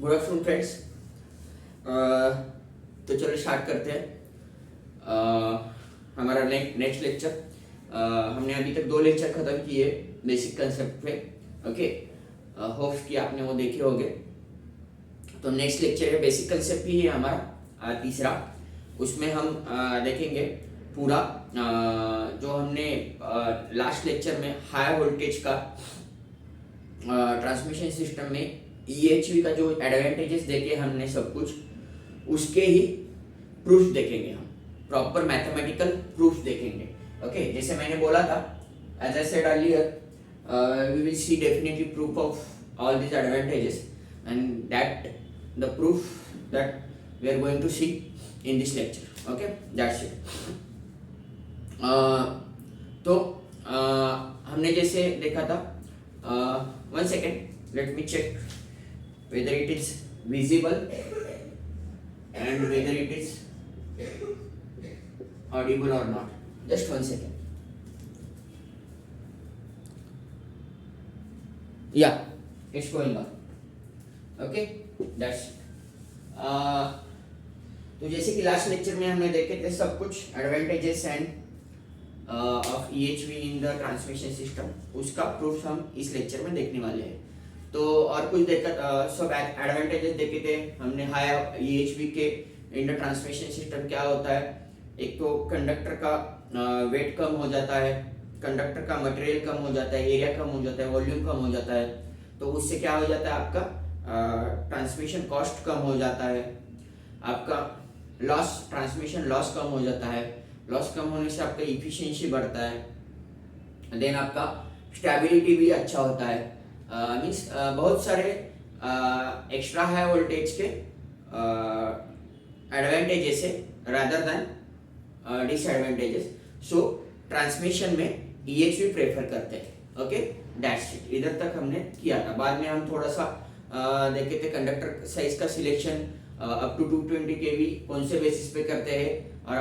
Good afternoon friends. तो चलो start करते हैं हमारा नेक्स्ट लेक्चर। हमने अभी तक 2 लेक्चर खत्म किए बेसिक कंसेप्ट पे। ओके, होप्स कि आपने वो देखे होंगे। तो नेक्स्ट लेक्चर है बेसिक कंसेप्ट ही है हमारा तीसरा। उसमें हम देखेंगे पूरा जो हमने लास्ट लेक्चर में हाई वोल्टेज का ट्रांसमिशन सिस्टम में EHV का जो एडवांटेजेस देखे हमने सब कुछ, उसके ही प्रूफ देखेंगे। हम प्रॉपर मैथमेटिकल प्रूफ देखेंगे। ओके, जैसे मैंने बोला था, as I said earlier, we will see definitely proof of all this advantages and that the proof that we are going to see in this lecture. Okay, that's it. तो हमने जैसे देखा था, 1 second, let me check whether it is visible and whether it is audible or not. Just 1 second. Yeah, it's going on. Okay, that's तो जैसे कि last lecture में हमने देखे थे सब कुछ advantages end of EHV in the transmission system, उसका प्रूफ हम इस लेक्चर में देखने वाले हैं। तो और कुछ देखा, सब एडवांटेजेस देखे थे हमने हाई EHV के इन द ट्रांसमिशन सिस्टम। क्या होता है, एक तो कंडक्टर का वेट कम हो जाता है, कंडक्टर का मटेरियल कम हो जाता है, एरिया कम हो जाता है, वॉल्यूम कम हो जाता है। तो उससे क्या हो जाता है, आपका ट्रांसमिशन कॉस्ट कम हो जाता है, आपका लॉस ट्रांसमिशन लॉस कम हो जाता है। लॉस कम होने से आपका इफिशिएंसी बढ़ता है। देन आपका स्टेबिलिटी भी अच्छा होता है। मीन्स बहुत सारे एक्स्ट्रा हाई वोल्टेज के एडवांटेजेस है रादर देन डिसएडवांटेजेस। सो ट्रांसमिशन में EHV प्रेफर करते हैं। Okay, that's it. इधर तक हमने किया था। बाद में हम थोड़ा सा देखे थे कंडक्टर साइज का सिलेक्शन अप टू 220 kV कौन से बेसिस पे करते हैं, और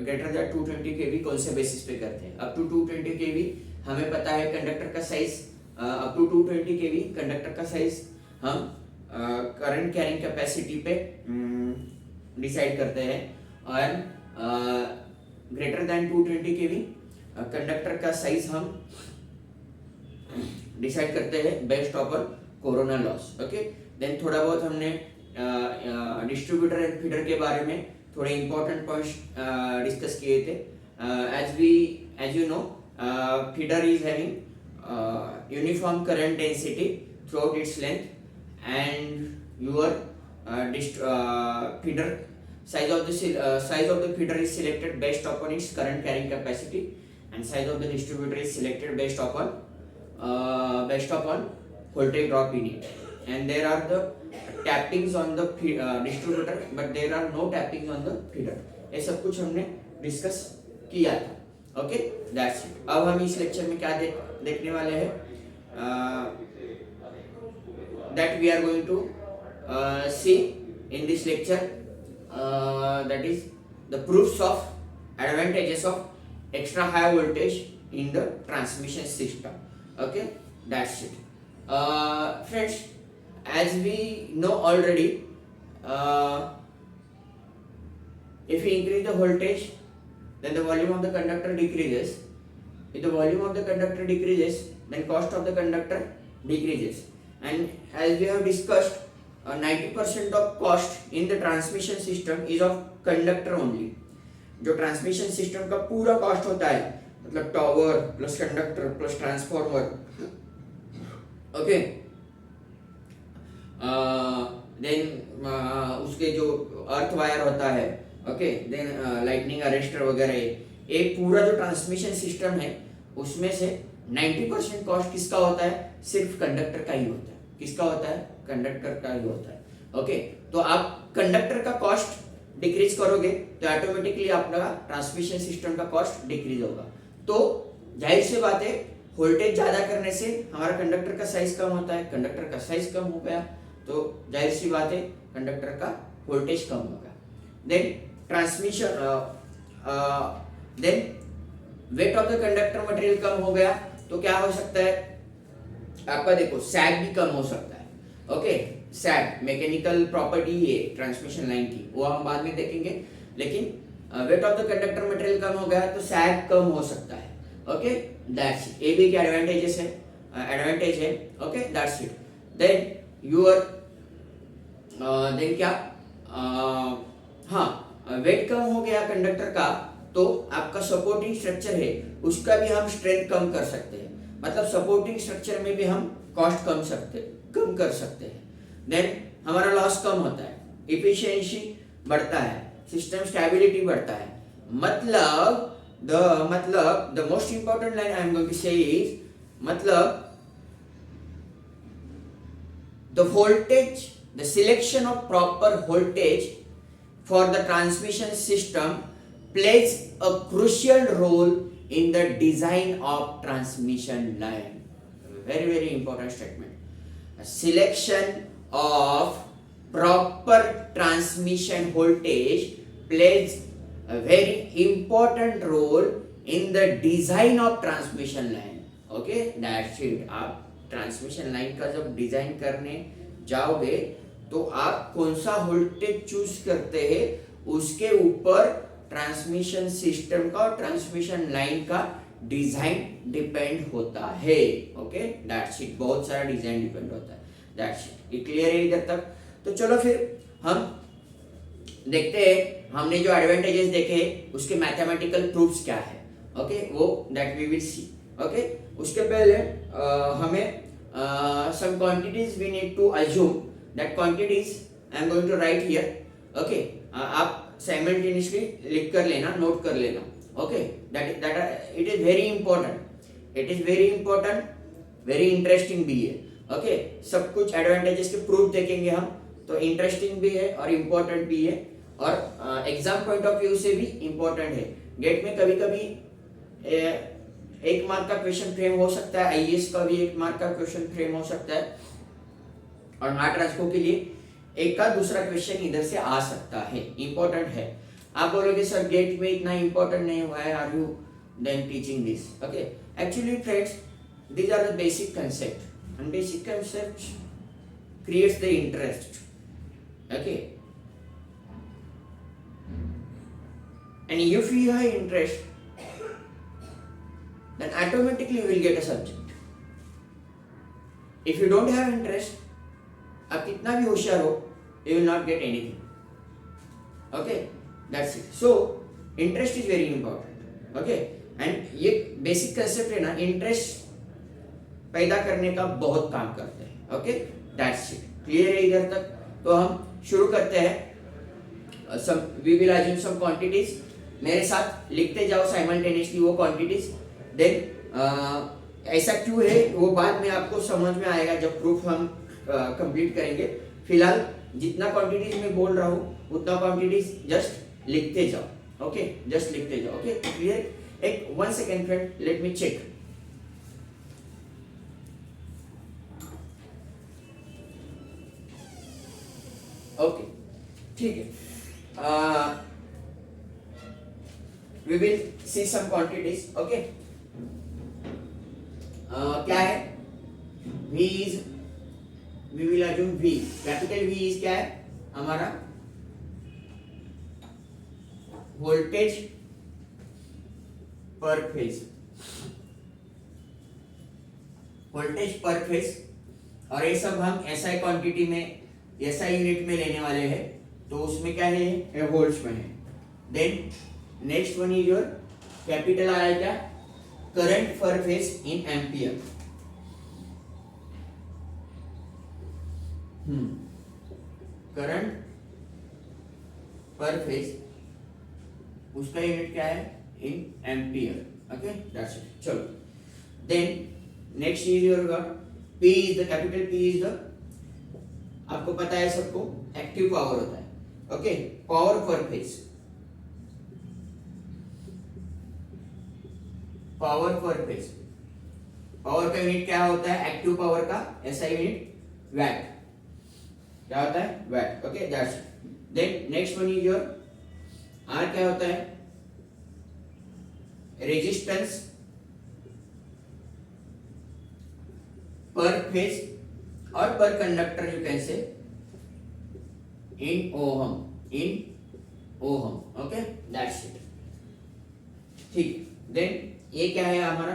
ग्रेटर देन 220 kV कौन से बेसिस पे करते हैं। अप टू 220 kV हमें पता है कंडक्टर का size, up to 220 kV conductor का साइज हम करंट कैरिंग कैपेसिटी पे डिसाइड करते हैं, और ग्रेटर देन 220 kV कंडक्टर का साइज हम डिसाइड करते हैं based upon corona loss. Okay, then थोड़ा बहुत हमने डिस्ट्रीब्यूटर एंड फीडर के बारे में थोड़े इंपॉर्टेंट पॉइंट्स डिस्कस किए थे। As you know, feeder is having uniform current density throughout its length, and your feeder size of the feeder is selected based upon its current carrying capacity, and size of the distributor is selected based upon voltage drop in it. And there are the tappings on the distributor, but there are no tappings on the feeder. ये सब कुछ हमने discuss किया था। Okay, that's it. अब हम इस lecture में क्या देखने वाले हैं, that we are going to see in this lecture, that is the proofs of advantages of extra high voltage in the transmission system. Okay, that's it. Friends, as we know already, if we increase the voltage, then the volume of the conductor decreases. If the volume of the conductor decreases, then cost of the conductor decreases. And as we have discussed, 90% of cost in the transmission system is of conductor only. जो transmission system का पूरा cost होता है, मतलब tower plus conductor plus transformer, okay, then उसके जो earth wire होता है, ओके, देन लाइटनिंग अरेस्टर वगैरह, ये पूरा जो ट्रांसमिशन सिस्टम है उसमें से 90% कॉस्ट किसका होता है, सिर्फ कंडक्टर का ही होता है। किसका होता है, कंडक्टर का ही होता है। ओके, तो आप कंडक्टर का कॉस्ट डिक्रीज करोगे तो ऑटोमेटिकली आपका ट्रांसमिशन सिस्टम का कॉस्ट डिक्रीज होगा। तो जाहिर सी बात है, वोल्टेज ज्यादा करने से हमारा कंडक्टर का साइज कम होता है, कंडक्टर का साइज कम हो गया तो जाहिर सी बात है कंडक्टर का वोल्टेज कम होगा। Then transmission, then weight of the conductor material कम हो गया तो क्या हो सकता है, आपका देखो सैग भी कम हो सकता है। ओके, सैग मैकेनिकल प्रॉपर्टी है ट्रांसमिशन लाइन की, वो हम बाद में देखेंगे। लेकिन weight of the conductor material कम हो गया तो सैग कम हो सकता है। ओके दैट्स इट, ये भी क्या एडवांटेजेस है, एडवांटेज है। Okay that's it. Then your then क्या हाँ वेट कम हो गया कंडक्टर का तो आपका सपोर्टिंग स्ट्रक्चर है उसका भी हम स्ट्रेंथ कम कर सकते हैं, मतलब सपोर्टिंग स्ट्रक्चर में भी हम कॉस्ट कम कर सकते हैं। देन हमारा लॉस कम होता है, इफिशिएंसी बढ़ता है, सिस्टम स्टेबिलिटी बढ़ता है। मतलब the most important line I am going to say is, मतलब the voltage, the selection of proper voltage for the transmission system plays a crucial role in the design of transmission line. Very important statement. A selection of proper transmission voltage plays a very important role in the design of transmission line. Okay, that's it. आप transmission line का जब design करने जाओगे तो आप कौन सा voltage choose करते हैं उसके ऊपर ट्रांसमिशन सिस्टम का और ट्रांसमिशन लाइन का डिजाइन डिपेंड होता है। ओके दैट्स इट, बहुत सारा डिजाइन डिपेंड होता है। दैट्स इट, ये क्लियर है इधर तक? तो चलो फिर हम देखते हैं, हमने जो एडवांटेजेस देखे उसके मैथमेटिकल प्रूफ्स क्या है। ओके वो that we will see. Okay उसके पहले हमें some quantities we need to assume, that quantities I am going to write here. Okay आप simultaneously लिख कर लेना, नोट कर लेना। Okay that it is very important, it is very important, very interesting भी है। Okay सब कुछ एडवांटेजेस के प्रूफ देखेंगे हम, तो इंटरेस्टिंग भी है और इम्पोर्टेंट भी है और एग्जाम पॉइंट ऑफ व्यू से भी इम्पोर्टेंट है। गेट में कभी कभी एक मार्क का क्वेश्चन फ्रेम हो सकता है, आईएएस का भी एक मार्क का क्वेश्चन फ्रेम हो सकता है और नॉट ट्रांसको के लिए एक का दूसरा क्वेश्चन इधर से आ सकता है, इंपॉर्टेंट है। आप बोलोगे सर गेट में इतना इंपॉर्टेंट नहीं हुआ है, are you then teaching this? Okay actually friends these are the basic concept, and basic concept creates the interest. Okay, and if you have interest then automatically you will get a subject. If you don't have interest, आप कितना भी होशियार हो, you will not get anything. Okay, that's it. So interest is very important. Okay, and ये basic concept है ना, interest पैदा करने का बहुत काम करते हैं। ओके दैट्स इट, क्लियर है इधर तक? तो हम शुरू करते हैं। Some we will assume some quantities, मेरे साथ लिखते जाओ साइमल्टेनियसली वो क्वांटिटीज। देन ऐसा क्यों है वो बाद में आपको समझ में आएगा जब प्रूफ हम कंप्लीट करेंगे। फिलहाल जितना क्वांटिटीज मैं बोल रहा हूँ उतना क्वांटिटीज जस्ट लिखते जाओ। ओके जस्ट लिखते जाओ। Okay clear? एक 1 second friend, let me check. Okay ठीक है, we will see some quantities. Okay क्या है? V is, we will assume V, capital V is क्या है हमारा? वोल्टेज पर फेज, वोल्टेज पर फेज। और ये सब हम SI क्वांटिटी में, SI यूनिट में लेने वाले हैं, तो उसमें क्या है? ये वोल्ट्स में है। Then next one is your capital आया क्या? Current per phase in ampere. Current per phase, उसका यूनिट क्या है? In ampere. Okay that's it. चलो then next is your P is the, capital P is the, आपको पता है सबको, एक्टिव पावर होता है। Okay power per phase, power per phase, power का यूनिट क्या होता है? एक्टिव पावर का SI यूनिट वैट, क्या होता है? Watt. Okay that's it. Then next one is your R, क्या होता है? रेजिस्टेंस पर फेज और per conductor, you can say in ohm. Okay, that's it. ठीक. देन ये क्या है हमारा,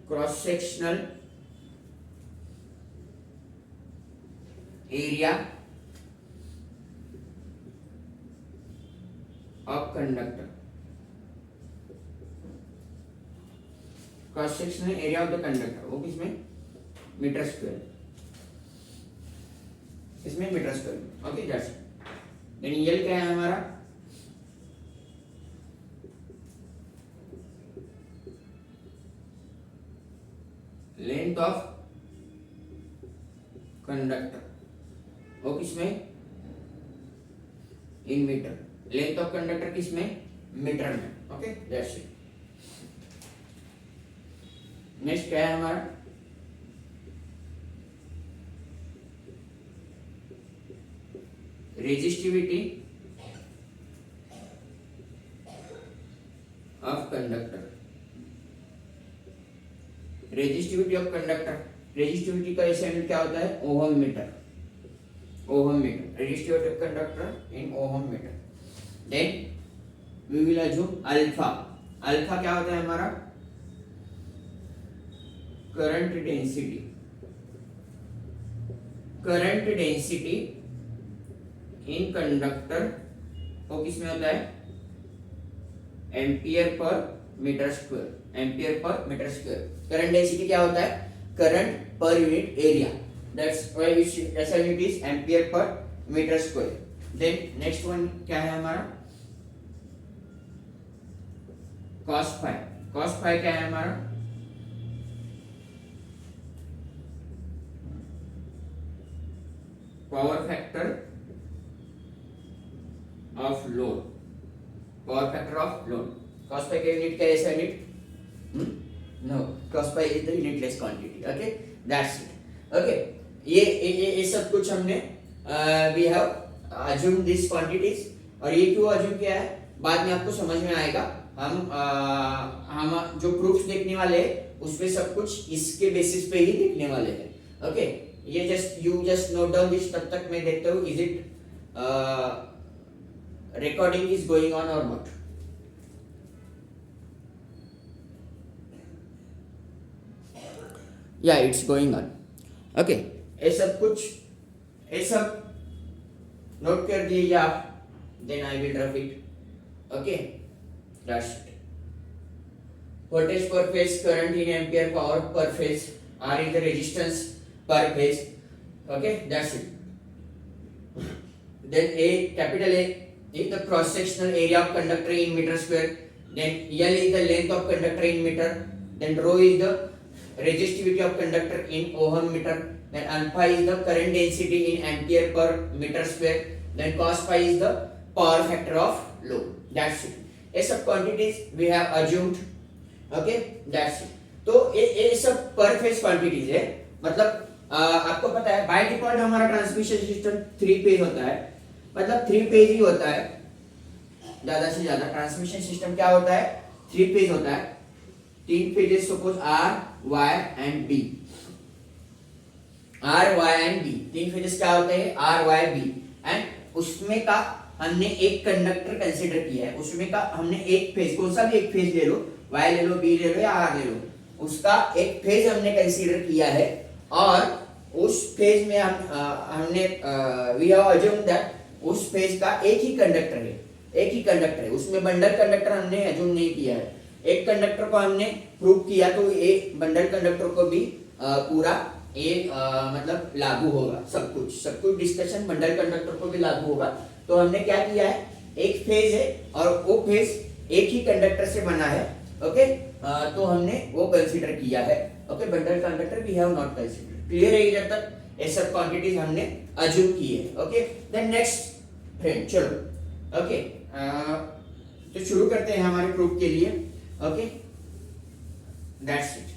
cross sectional area of conductor. Cross sectional area of the conductor वो किसमें, मीटर स्क्वायर, इसमें metre square. Okay, that's it. Then l क्या है हमारा, लेंथ ऑफ कंडक्टर वो किसमें, in metre. Length of conductor किसमें, मीटर में. Okay, that's it. नेक्स्ट क्या है हमारा, resistivity of conductor. Resistivity of conductor, resistivity का ऐसा यूनिट क्या होता है, ohm metre. Ohm metre, resistivity of conductor in ohm metre. Then we will assume alpha. Alpha क्या होता है हमारा, current density. Current density in conductor वो किसमें होता है, ampere per metre square. Ampere per metre square. Current density क्या होता है, current per unit area. That's why ऐसा unit is ampere per metre square. Then next one क्या है हमारा, cos phi. cos phi क्या है हमारा, power factor of load. Power factor of load. cos phi का यूनिट क्या है, ऐसा unit, no, cos phi is the unitless quantity. Okay, that's it. Okay, ये सब कुछ हमने we have assume this quantities. और ये क्यों अज्यूम किया है बाद में आपको समझ में आएगा. हम जो प्रूफ्स देखने वाले हैं उसमें सब कुछ इसके बेसिस पे ही देखने वाले हैं. ओके, ये जस्ट नोट डाउन दिस. तब तक मैं देखता हूँ is it recording is going on और not. Yeah it's going on. Okay, ये सब नोट कर दीजिए आप. Then I will rough it. Okay, that's it. voltage per phase, current in ampere, power per phase, R is the resistance per phase. Okay, that's it. Then A, capital A is the cross sectional area of conductor in meter square. Then L is the length of conductor in meter. Then rho is the resistivity of conductor in ohm meter. Then alpha is the current density in ampere per meter square. Then cos phi is the power factor of load. That's it. ये सब quantities we have assumed. Okay, that's it. तो ये सब पर phase quantities है. मतलब आपको पता है बाय डिफॉल्ट हमारा ट्रांसमिशन सिस्टम 3 फेज होता है. मतलब 3 फेज ही होता है ज्यादा से ज्यादा. ट्रांसमिशन सिस्टम क्या होता है, 3 फेज होता है. 3 phases suppose R, Y and B. R, Y and B 3 phases क्या होते हैं, आर, वाई, बी. एंड उसमें का हमने एक कंडक्टर कंसीडर किया है. उसमें का हमने एक फेज, कौन सा भी एक फेज ले लो, Y ले लो, B ले लो या R ले लो, उसका एक फेज हमने कंसीडर किया है. और उस फेज में हमने वी हैव अज्यूम्ड दैट उस फेज का एक ही कंडक्टर है. उसमें बंडल कंडक्टर हमने अज्यूम नहीं किया है. एक कंडक्टर को हमने प्रूव किया तो एक बंडल कंडक्टर को भी पूरा मतलब लागू होगा. सब कुछ डिस्कशन बंडल कंडक्टर को भी लागू होगा. तो हमने क्या किया है, एक फेज है और वो फेज एक ही कंडक्टर से बना है. ओके, तो हमने वो कंसीडर किया है. Okay, bundle conductor we have not consider. Clear है इधर तक? ये सब क्वांटिटीज हमने अज्यूम की है. ओके, देन नेक्स्ट फ्रेंड, चलो. ओके, तो शुरू करते हैं हमारे प्रूफ के लिए. Okay, that's it.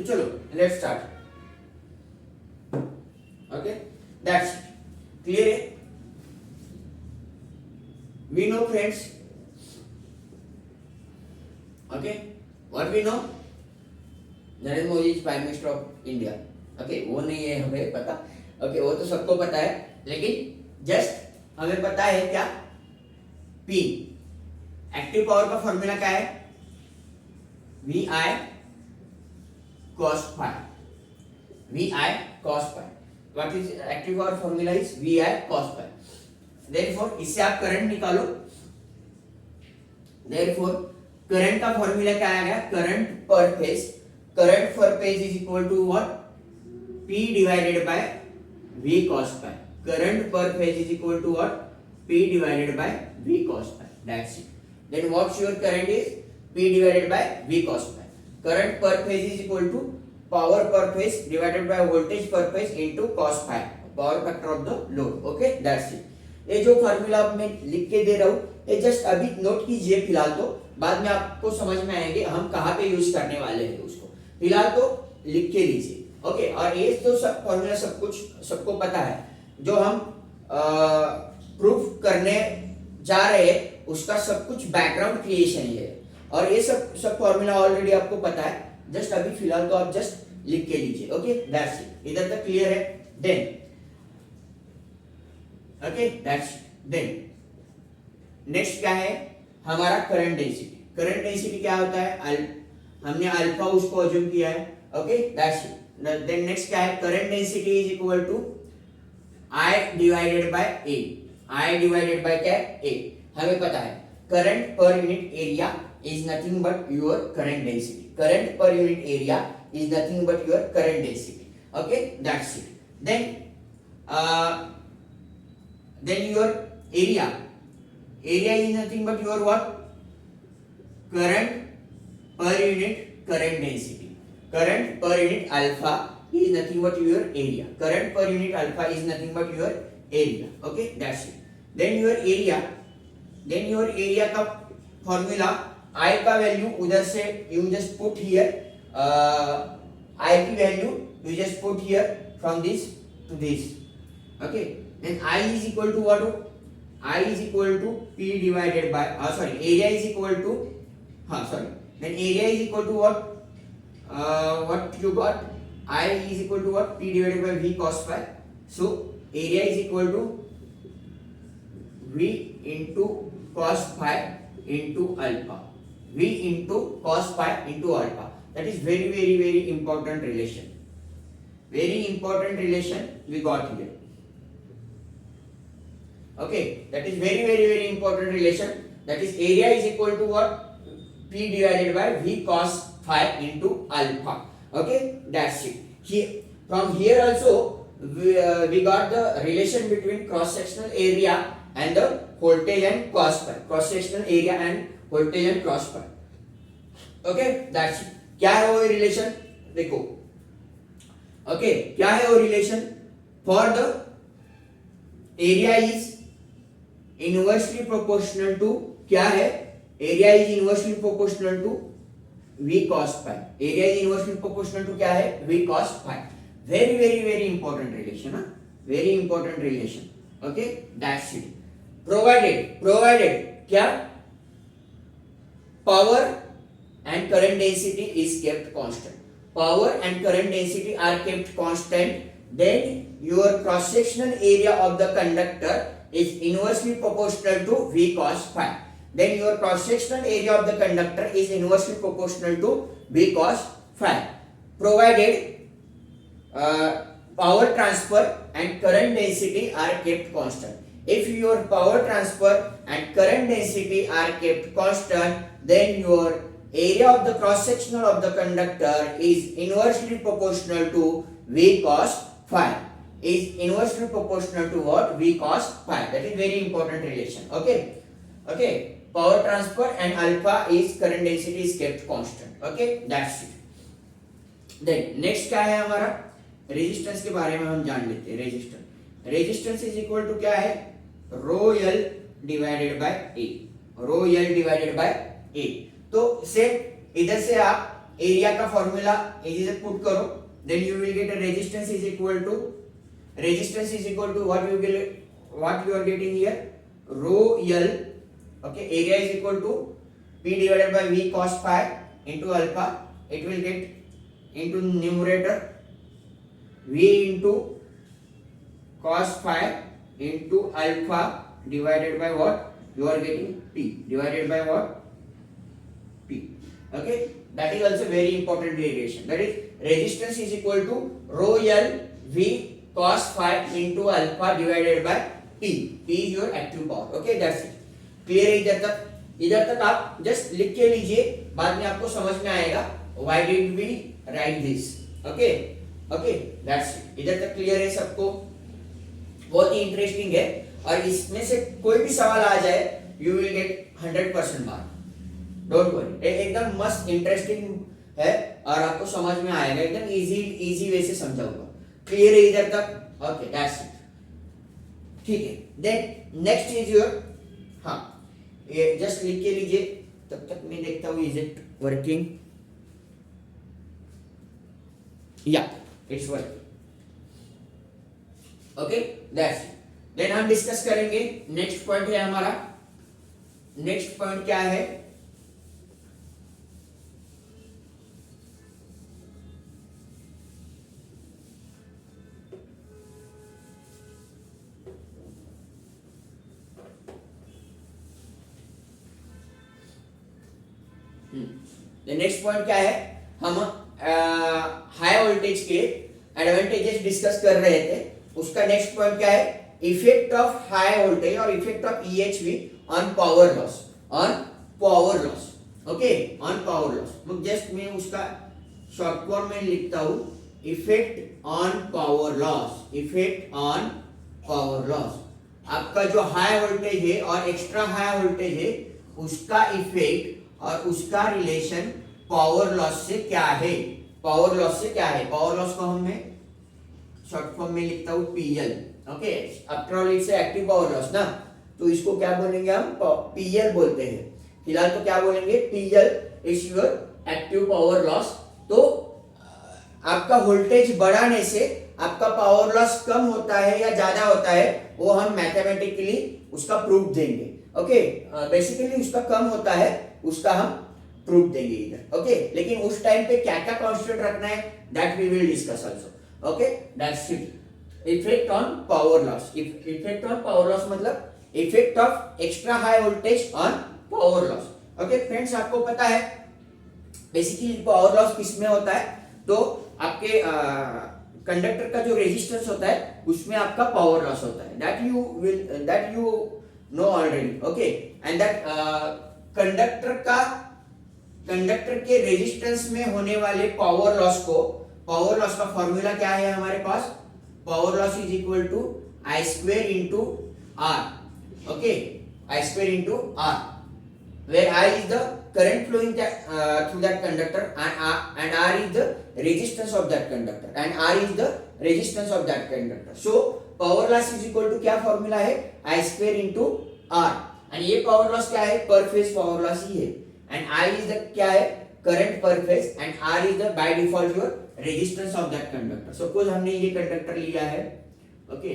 चलो let's start. Okay that's clear है. We know friends. Okay what we know. Narendra Modi is prime minister of India. Okay वो नहीं है हमें पता. ओके वो तो सबको पता है, लेकिन जस्ट हमें पता है क्या, पी. एक्टिव पावर का फॉर्मूला क्या है, V I cos phi. Vi cos phi. What is active power formula is Vi cos phi. Therefore इससे आप करंट निकालो. Therefore करंट का फॉर्मूला क्या आएगा, current per phase. Current per phase is equal to what, P divided by V cos phi. Current per phase is equal to what, P divided by V cos phi. That's it. Then what's your current is P divided by V cos phi. Current per phase is equal to power per phase divided by voltage per phase into cos phi, power factor of the load. Okay, that's it. ये जो formula मैं लिख के दे रहा हूँ, ये just अभी note कीजिए फिलहाल. तो बाद में आपको समझ में आएंगे हम कहाँ पे यूज करने वाले हैं उसको. फिलहाल तो लिख के लीजिए. ओके और ये तो सब फार्मूला सब कुछ सबको पता है. जो हम प्रूफ करने जा रहे हैं उसका सब कुछ बैकग्राउंड क्रिएशन है. और ये सब फॉर्मूला ऑलरेडी आपको पता है. जस्ट अभी फिलहाल तो आप जस्ट लिख के लीजिए. Okay that's it. इधर तक क्लियर है. Then okay that's then next क्या है हमारा, करंट डेंसिटी. करंट डेंसिटी क्या होता है, हमने अल्फा उसको अज्यूम किया है. Okay that's it. Then next क्या है, current density is equal to I divided by A. I divided by क्या, ए. हमें पता है current per unit area is nothing but your current density. Current per unit area is nothing but your current density. Okay, that's it. Then your area is nothing but your what, current per unit current density. Current per unit alpha is nothing but your area. Current per unit alpha is nothing but your area. Okay, that's it. Then your area का formula, I का value उधर से you just put here, I की value you just put here from this to this. Okay, then I is equal to what, I is equal to P divided by area is equal to then area is equal to what you got, I is equal to what, P divided by V cos phi. So area is equal to V into cos phi into alpha. V into cos phi into alpha. That is very very very important relation. Very important relation we got here. Okay, that is very very very important relation. That is area is equal to what, P divided by V cos phi into alpha. Okay, that's it. Here from here also we got the relation between cross sectional area and the voltage and cos phi. Cross sectional area and voltage and cos phi. Okay, that's it. क्या है वो relation, देखो. Okay क्या है वो relation, for the area is inversely proportional to, क्या है, area is inversely proportional to V cos phi. Area is inversely proportional to क्या है, V cos phi. Very very very important relation. Very important relation. Okay that's it. Provided क्या, power and current density is kept constant. Power and current density are kept constant, then your cross sectional area of the conductor is inversely proportional to V cos phi. Then your cross sectional area of the conductor is inversely proportional to V cos phi, provided power transfer and current density are kept constant. If your power transfer and current density are kept constant, then your area of the cross sectional of the conductor is inversely proportional to V cos phi. Is inversely proportional to what, V cos phi. That is very important relation. Okay, power transfer and alpha is current density is kept constant. Okay, that's it. Then next क्या है हमारा, resistance के बारे में हम जान लेते हैं. रेजिस्टेंस इज इक्वल टू क्या है, रो एल डिवाइडेड बाय ए. तो सेम इधर से आप एरिया का फॉर्मूला इसे पुट करो, then you will get resistance is equal to what you are getting here rho L, okay, area is equal to P divided by V cos phi into alpha. It will get into numerator V into cos phi into alpha divided by what? You are getting P divided by what? P. Okay, that is also very important derivation. That is resistance is equal to rho L V cos phi into alpha divided by P. P is your active power. Okay, that's it. Clear है इधर तक? इधर तक आप just लिख के लीजिए, बाद में आपको समझ में आएगा why did we write this. Okay okay, that's it. इधर तक क्लियर है सबको? बहुत ही इंटरेस्टिंग है, और इसमें से कोई भी सवाल आ जाए you will gate 100% mark. Don't worry, एकदम मस्त इंटरेस्टिंग है और आपको समझ में आएगा, एकदम इजी वे से समझाऊंगा. क्लियर है इधर तक? Okay, that's it. ठीक है, देन नेक्स्ट इज योर, हाँ, ये जस्ट लिख के लीजिए, तब तक मैं देखता हूँ is it working. Yeah it's working. Okay, that's it. Then हम डिस्कस करेंगे नेक्स्ट पॉइंट है हमारा. नेक्स्ट पॉइंट क्या है? नेक्स्ट पॉइंट क्या है? हम हाई वोल्टेज के एडवांटेजेस डिस्कस कर रहे थे. उसका नेक्स्ट पॉइंट क्या है? इफेक्ट ऑफ हाई वोल्टेज और effect of EHV on power loss. Okay, on power loss. Just मैं उसका शॉर्ट फॉर्म में लिखता हूं, इफेक्ट ऑन पावर लॉस. आपका जो हाई वोल्टेज है और एक्स्ट्रा हाई वोल्टेज है, उसका इफेक्ट और उसका रिलेशन पावर लॉस से क्या है? पावर लॉस को मैं शॉर्ट फॉर्म में लिखता हूं PL. Okay, after all it's active power loss ना, तो इसको क्या बोलेंगे हम? पीएल बोलते हैं. फिलहाल तो क्या बोलेंगे? PL is your active power loss. तो आपका वोल्टेज बढ़ाने से आपका पावर लॉस कम होता है या ज्यादा होता है, वो हम मैथमेटिकली उसका प्रूफ देंगे. ओके, बेसिकली उसका कम होता है, उसका हम प्रूफ देंगे इधर. ओके, लेकिन उस टाइम पे क्या क्या कांस्टेंट रखना है, that we will discuss also. Okay, that's it. Effect on power loss. Effect on power loss मतलब effect of extra high voltage on power loss. Okay friends, आपको पता है बेसिकली पावर लॉस किस में होता है? तो आपके कंडक्टर का जो रेजिस्टेंस होता है उसमें आपका पावर लॉस होता है. That you know already. Okay, and that conductor के रेजिस्टेंस में होने वाले पावर लॉस का फॉर्मूला क्या है हमारे पास? Power loss is equal to I square into R. Okay, I square into R, where I is the current flowing through that conductor, and R is the resistance of that conductor. So power loss is equal to क्या formula है? I square into R. And ये power loss क्या है? पर phase power loss ही है. And I is the क्या है? Current per phase, and R is the by default your resistance of that conductor. Suppose हमने ये कंडक्टर लिया है. ओके,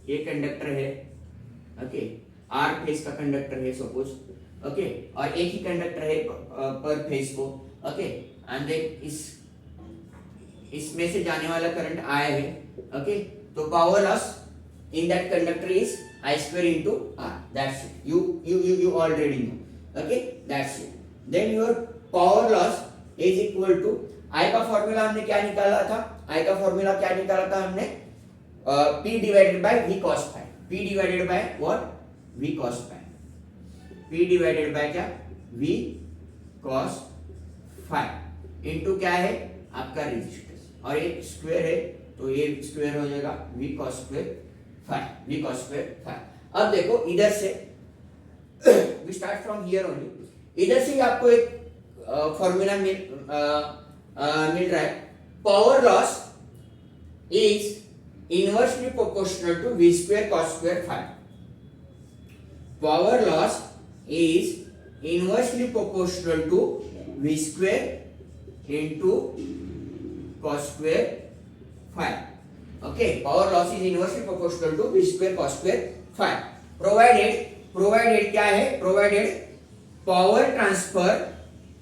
ये कंडक्टर है. ओके, आर फेज का कंडक्टर है सपोज. ओके, और एक ही कंडक्टर है पर फेज को. ओके, एंड देन इसमें से जाने वाला करंट आई है. ओके, तो power loss in that conductor is I square into R. That's it. You already know. Okay, that's it. Then your power loss is equal to I का formula हमने क्या निकाला था? हमने P divided by V cos phi. P divided by what? V cos phi. P divided by क्या? V cos phi into क्या है? आपका रेजिस्टेंस, और ये स्क्वायर है तो ये स्क्वायर हो जाएगा V cos square phi. अब देखो इधर से we start from here only. इधर से आपको एक फॉर्मूला मिल रहा है. Power loss is inversely proportional to V square cos square phi. Power loss is inversely proportional to v square into cos square phi. Okay, power loss is inversely proportional to v square cos square phi. Provided क्या है? Provided power transfer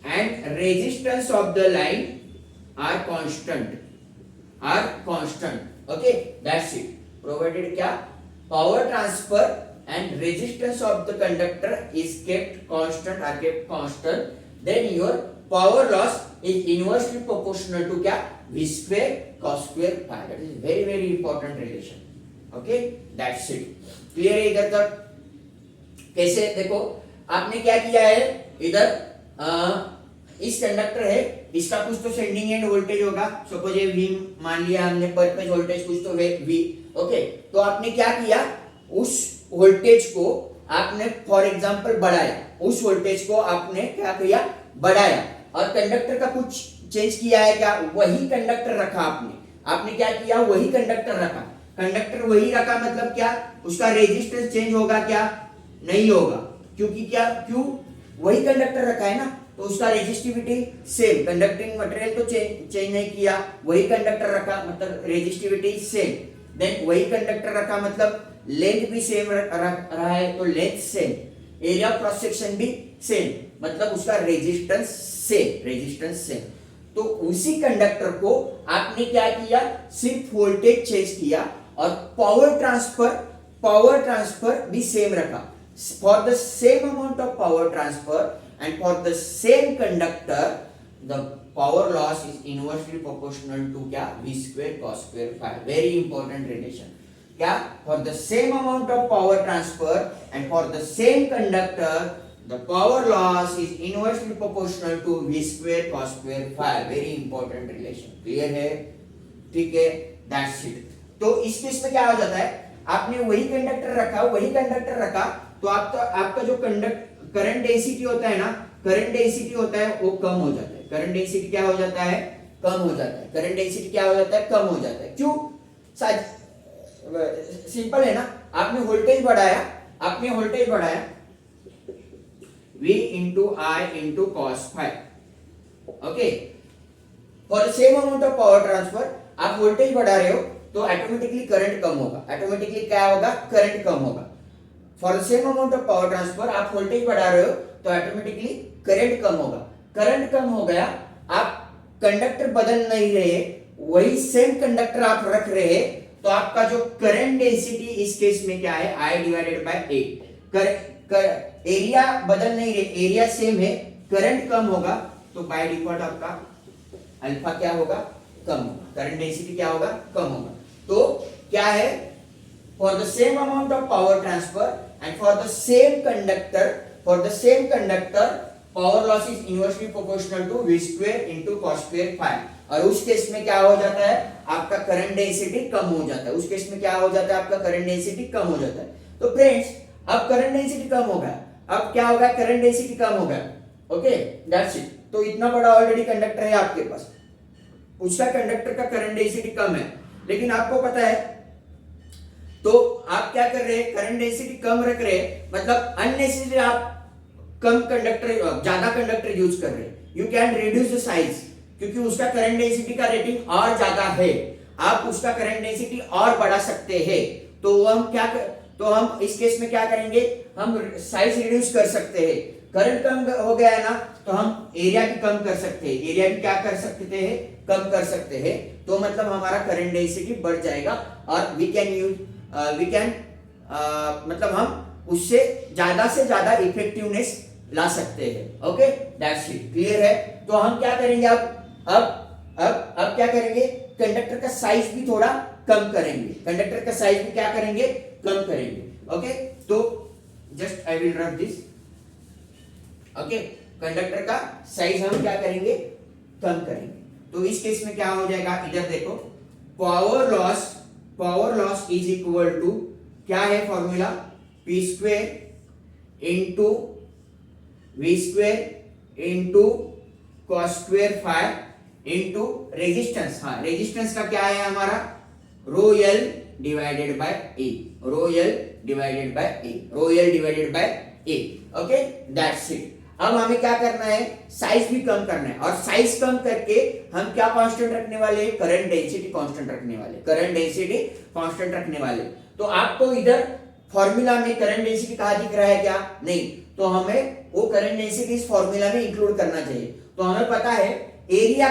and resistance of the line are constant. Okay, that's it. Provided क्या? Power transfer and resistance of the conductor is kept constant, then your power loss is inversely proportional to क्या? V square cos square phi. That is very important relation. Okay, that's it. Clear है इधर तक? कैसे? देखो आपने क्या किया है, इधर इस कंडक्टर है, इसका कुछ तो सेंडिंग एंड वोल्टेज होगा, सपोज ये V मान लिया हमने, पर पेज वोल्टेज कुछ तो है V. ओके, तो आपने क्या किया, उस वोल्टेज को आपने फॉर एग्जांपल बढ़ाया, उस वोल्टेज को आपने क्या किया, बढ़ाया, और कंडक्टर का कुछ चेंज किया है क्या? वही कंडक्टर रखा आपने क्या किया, वही कंडक्टर रखा. कंडक्टर वही रखा मतलब क्या, उसका रेजिस्टेंस चेंज होगा क्या? नहीं होगा. क्योंकि क्या, क्यों? वही कंडक्टर रखा है ना, तो उसका रेजिस्टिविटी सेम. कंडक्टिंग मटेरियल तो चेंज नहीं किया, वही कंडक्टर रखा मतलब रेजिस्टिविटी सेम. देन वही कंडक्टर रखा मतलब लेंथ भी सेम रहा है, तो length same. Area cross section भी सेम, मतलब उसका रेजिस्टेंस सेम. तो उसी कंडक्टर को आपने क्या किया, सिर्फ वोल्टेज चेंज किया और पावर ट्रांसफर भी सेम रखा. For the same amount of power transfer and for the same conductor, the power loss is inversely proportional to क्या, v square cos square phi. Very important relation. क्या? For the same amount of power transfer and for the same conductor, the power loss is inversely proportional to v square cos square phi. Very important relation. Clear है? ठीक है? That's it. तो इस case में क्या हो जाता है, आपने वही कंडक्टर रखा, तो आपका जो करंट डेंसिटी होता है ना, करंट डेंसिटी होता है वो कम हो जाता है. करंट डेंसिटी क्या हो जाता है, कम हो जाता है. करंट डेंसिटी क्या हो जाता है, कम हो जाता है. क्यों? सिंपल है ना, आपने वोल्टेज बढ़ाया V into I into cos phi. Okay, for the same amount of power transfer आप वोल्टेज बढ़ा रहे हो तो ऑटोमेटिकली करंट कम होगा. ऑटोमेटिकली क्या होगा, करंट कम होगा. For the same amount of power transfer आप वोल्टेज बढ़ा रहे हो तो ऑटोमेटिकली करंट कम होगा. करंट कम हो गया, आप कंडक्टर बदल नहीं रहे, वही सेम कंडक्टर आप रख रहे, तो आपका जो करंट डेंसिटी इस केस में क्या है, I divided by A. Area बदल नहीं रहे, एरिया सेम है, करंट कम होगा, तो बाय डिफॉल्ट आपका अल्फा क्या होगा, कम होगा. करंट डेंसिटी क्या होगा, कम होगा. तो क्या है, for the same amount of power transfer and for the same conductor power loss is inversely proportional to v square into cos square phi. और उस केस में क्या हो जाता है, आपका करंट डेंसिटी कम हो जाता है. उस केस में क्या हो जाता है, आपका करंट डेंसिटी कम हो जाता है. तो फ्रेंड्स, अब करंट डेंसिटी कम हो गया, अब क्या होगा, करंट डेंसिटी कम हो गया. Okay, that's it. तो इतना बड़ा ऑलरेडी कंडक्टर है आपके पास, उसका कंडक्टर का करंट डेंसिटी कम है, लेकिन आपको पता है, तो आप क्या कर रहे हैं, करंट डेंसिटी कम रख रहे हैं, मतलब अननेसेसरी आप ज्यादा कंडक्टर यूज कर रहे हैं. You can reduce the size, क्योंकि उसका करंट डेंसिटी का रेटिंग और ज्यादा है, आप उसका करंट डेंसिटी और बढ़ा सकते हैं. तो हम इस केस में क्या करेंगे, हम साइज रिड्यूस कर सकते हैं. करंट कम हो गया है ना, तो हम एरिया भी कम कर सकते हैं. एरिया भी क्या कर सकते हैं, कम कर सकते हैं. तो मतलब हमारा करंट डेंसिटी बढ़ जाएगा और वी कैन मतलब हम उससे ज्यादा से ज्यादा इफेक्टिवनेस ला सकते हैं. Okay, that's it. क्लियर है? तो हम क्या करेंगे, अब क्या करेंगे, कंडक्टर का साइज भी थोड़ा कम करेंगे. कंडक्टर का साइज भी क्या करेंगे, कम करेंगे. ओके, तो just I will rub this. Okay, conductor का साइज हम क्या करेंगे, कम करेंगे. तो इस केस में क्या हो जाएगा, इधर देखो, power loss is equal to क्या है formula, P square into V square into cos square phi into resistance. हाँ, रेजिस्टेंस का क्या है हमारा, rho L divided by A. Okay, that's it. अब हमें क्या करना है, साइज भी कम करना है, और साइज कम करके हम क्या कांस्टेंट रखने वाले हैं, करंट डेंसिटी कांस्टेंट रखने वाले, करंट डेंसिटी कांस्टेंट रखने वाले। तो आपको इधर फॉर्मूला में करंट डेंसिटी कहाँ दिख रहा है क्या, नहीं, तो हमें वो करंट डेंसिटी इस फॉर्मूला में इंक्लूड करना चाहिए। तो हमें पता है एरिया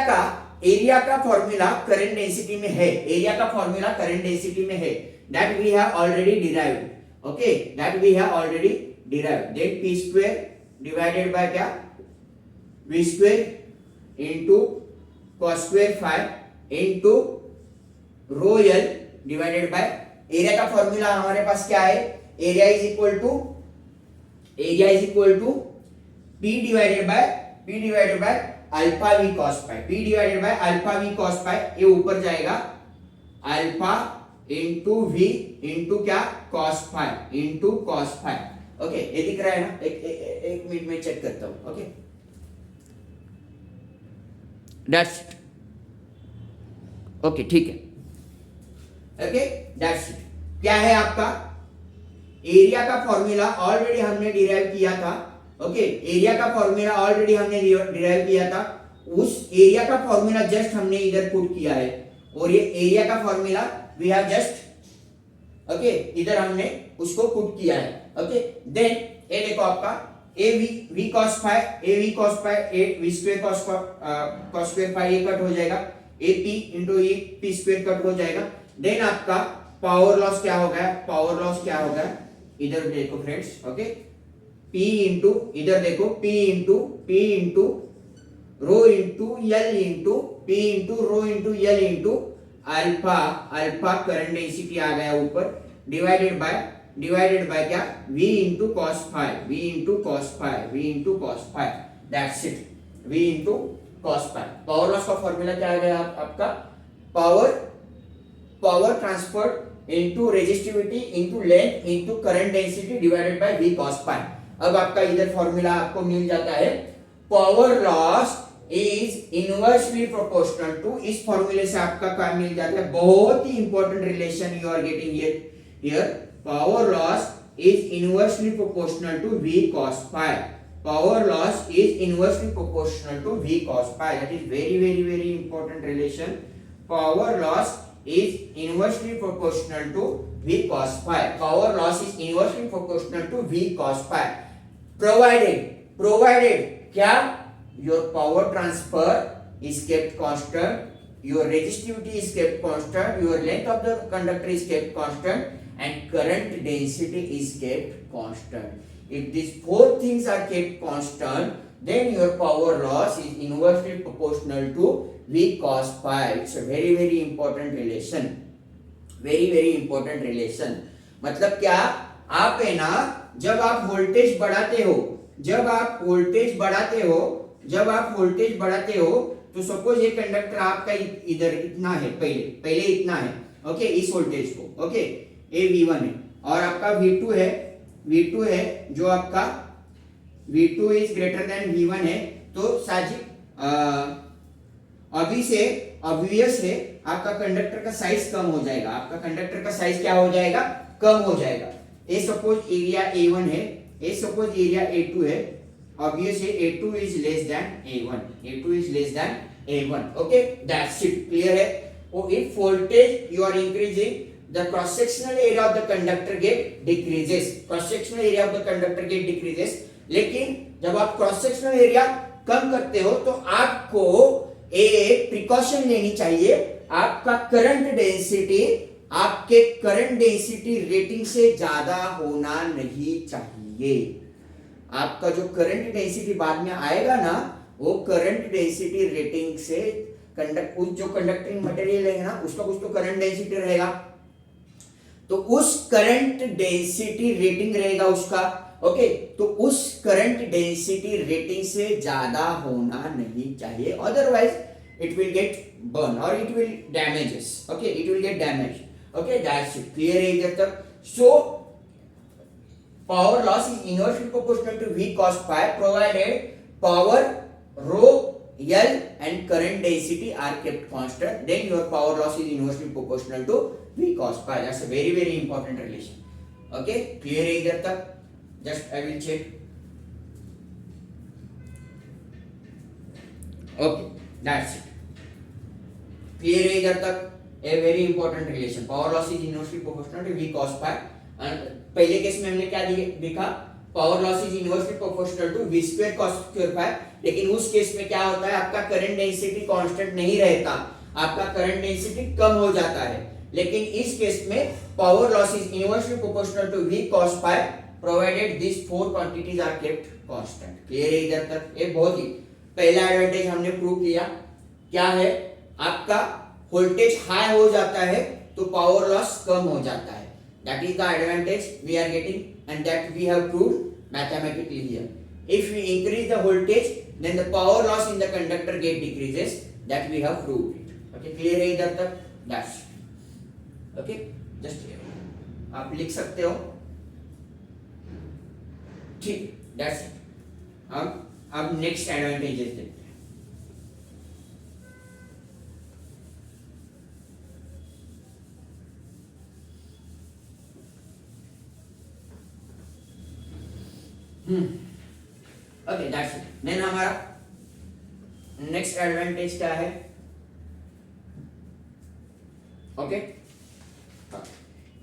का फॉर्मूला करंट डेंसिटी में है, एरिया का फॉर्मूला करंट डेंसिटी में है, that we have already derived, okay, that we have already derived. Then p square divided by क्या, v square into cos square phi into rho l divided by area का formula हमारे पास क्या है, area is equal to p divided by alpha v cos pi, p divided by alpha v cos pi, ये ऊपर जाएगा alpha into v into क्या, cos phi into cos phi, okay, ये दिख रहा है ना, एक मिनट में चेक करता हूं, ओके, दैट्स इट, ओके, ठीक है, ओके, दैट्स इट। क्या है आपका एरिया का फॉर्मूला ऑलरेडी हमने डिराइव किया था, ओके, एरिया का फॉर्मूला ऑलरेडी हमने डिराइव किया था, उस एरिया का फॉर्मूला जस्ट हमने इधर पुट किया है, और ये एरिया का formula we have just, okay, इधर हमने उसको पुट किया है, ओके। देन ये देखो आपका A V cos phi, A V cos phi, A v square cos square phi, ये कट हो जाएगा, A P into A P square cut हो जाएगा। देन आपका पावर लॉस क्या हो गया, पावर लॉस क्या हो गया, इधर देखो फ्रेंड्स, ओके, P इंटू, इधर देखो P into rho into L into P into rho into L into alpha current density आ गया ऊपर, डिवाइडेड बाय क्या, V into cos phi, that's it, V into cos phi। Power loss का formula क्या आ गया आपका, power transfer into resistivity into length into current density divided by V cos phi। अब आपका इधर फॉर्मूला आपको मिल जाता है, power loss is inversely proportional to, इस फॉर्मूले से आपका क्या मिल जाता है, बहुत ही important relation you are getting here, power loss is inversely proportional to V cos phi, power loss is inversely proportional to V cos phi, that is very important relation, power loss is inversely proportional to V cos phi, power loss is inversely proportional to V cos phi, provided क्या, your power transfer is kept constant, your resistivity is kept constant, your length of the conductor is kept constant, and current density is kept constant. If these four things are kept constant, then your power loss is inversely proportional to V cos phi. It's a very important relation, very important relation। मतलब क्या, आप है ना, जब आप voltage बढ़ाते हो तो सपोज ये कंडक्टर आपका इधर इतना है, पहले इतना है, ओके, इस वोल्टेज को, ओके, ये V1 है और आपका V2 है जो आपका V2 is greater than V1 है, तो साजिक अभी से ऑब्वियस है आपका कंडक्टर का साइज कम हो जाएगा, आपका कंडक्टर का साइज क्या हो जाएगा, कम हो जाएगा। ये सपोज एरिया A1 है, ये सपोज एरिया A2 है, obviously A2 is less than A1, okay, that's it, clear है। और if voltage you are increasing, the cross sectional area of the conductor get decreases, लेकिन जब आप क्रॉस सेक्शनल एरिया कम करते हो तो आपको एक प्रिकॉशन लेनी चाहिए, आपका करंट डेंसिटी आपके करंट डेंसिटी रेटिंग से ज्यादा होना नहीं चाहिए। आपका जो करंट डेंसिटी बाद में आएगा ना, वो करंट डेंसिटी रेटिंग से जो कंडक्टिंग मटेरियल है ना, उसका कुछ तो करंट डेंसिटी रहेगा, तो उस करंट डेंसिटी रेटिंग रहेगा उसका, ओके, तो उस करंट डेंसिटी रेटिंग से ज्यादा होना नहीं चाहिए, otherwise it will get burn और it will damages, okay, it will get damage, okay, that's it, clear है इधर तक। सो power loss is inversely proportional to V cos phi provided power rho L and current density are kept constant, then your power loss is inversely proportional to V cos phi। That's a very important relation, okay, clear है इधर तक, just I will check, okay that's it, clear है इधर तक? A very important relation, power loss is inversely proportional to V cos pi. पहले case में हमने क्या देखा, power loss is inversely proportional to V square cos square pi, लेकिन उस केस में क्या होता है, आपका करंट डेंसिटी कांस्टेंट नहीं रहता, आपका करंट डेंसिटी कम हो जाता है। लेकिन इस केस में power loss is inversely proportional to V cos pi provided this four quantities are kept constant. Clear है इधर तक? ये बहुत ही पहला एडवांटेज हमने प्रूव किया, क्या है, आपका वोल्टेज हाई हो जाता है तो पावर लॉस कम हो जाता है। That is the advantage we are getting and that we have proved mathematically here. If we increase the voltage then the power loss in the conductor gate decreases, that we have proved it. Okay, clear है इधर तक? That's okay, just here आप लिख सकते हो, ठीक, that's it। अब next advantages देखते हैं। Okay that's it. देन हमारा नेक्स्ट एडवांटेज क्या है? ओके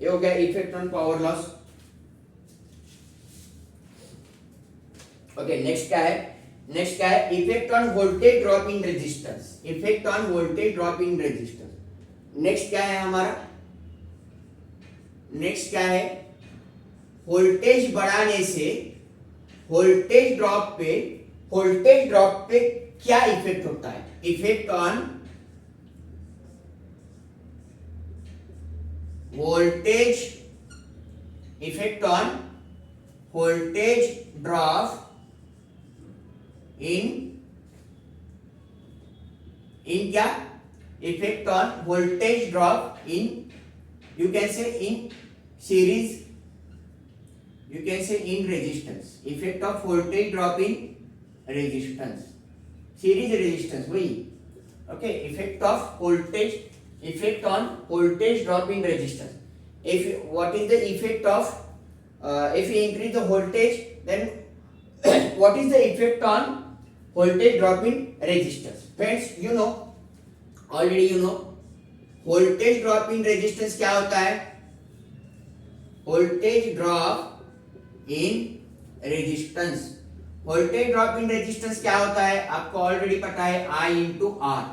ये हो गया effect on power loss. Okay next क्या है? नेक्स्ट क्या है? Effect on voltage drop in resistance, effect on voltage drop in resistance. Next क्या है हमारा? नेक्स्ट क्या है? वोल्टेज बढ़ाने से वोल्टेज ड्रॉप पे क्या इफेक्ट होता है? Effect on voltage, effect on voltage drop in क्या? Effect on voltage drop in, you can say in series, you can say in resistance, effect of voltage drop in resistance, series resistance वही, okay, effect of voltage, effect on voltage drop in resistance. If what is the effect of if you increase the voltage, then what is the effect on voltage drop in resistance? Friends, you know, already you know, voltage drop in resistance क्या होता है? Voltage drop in resistance, voltage drop in resistance क्या होता है? आपको already पता है, I into R,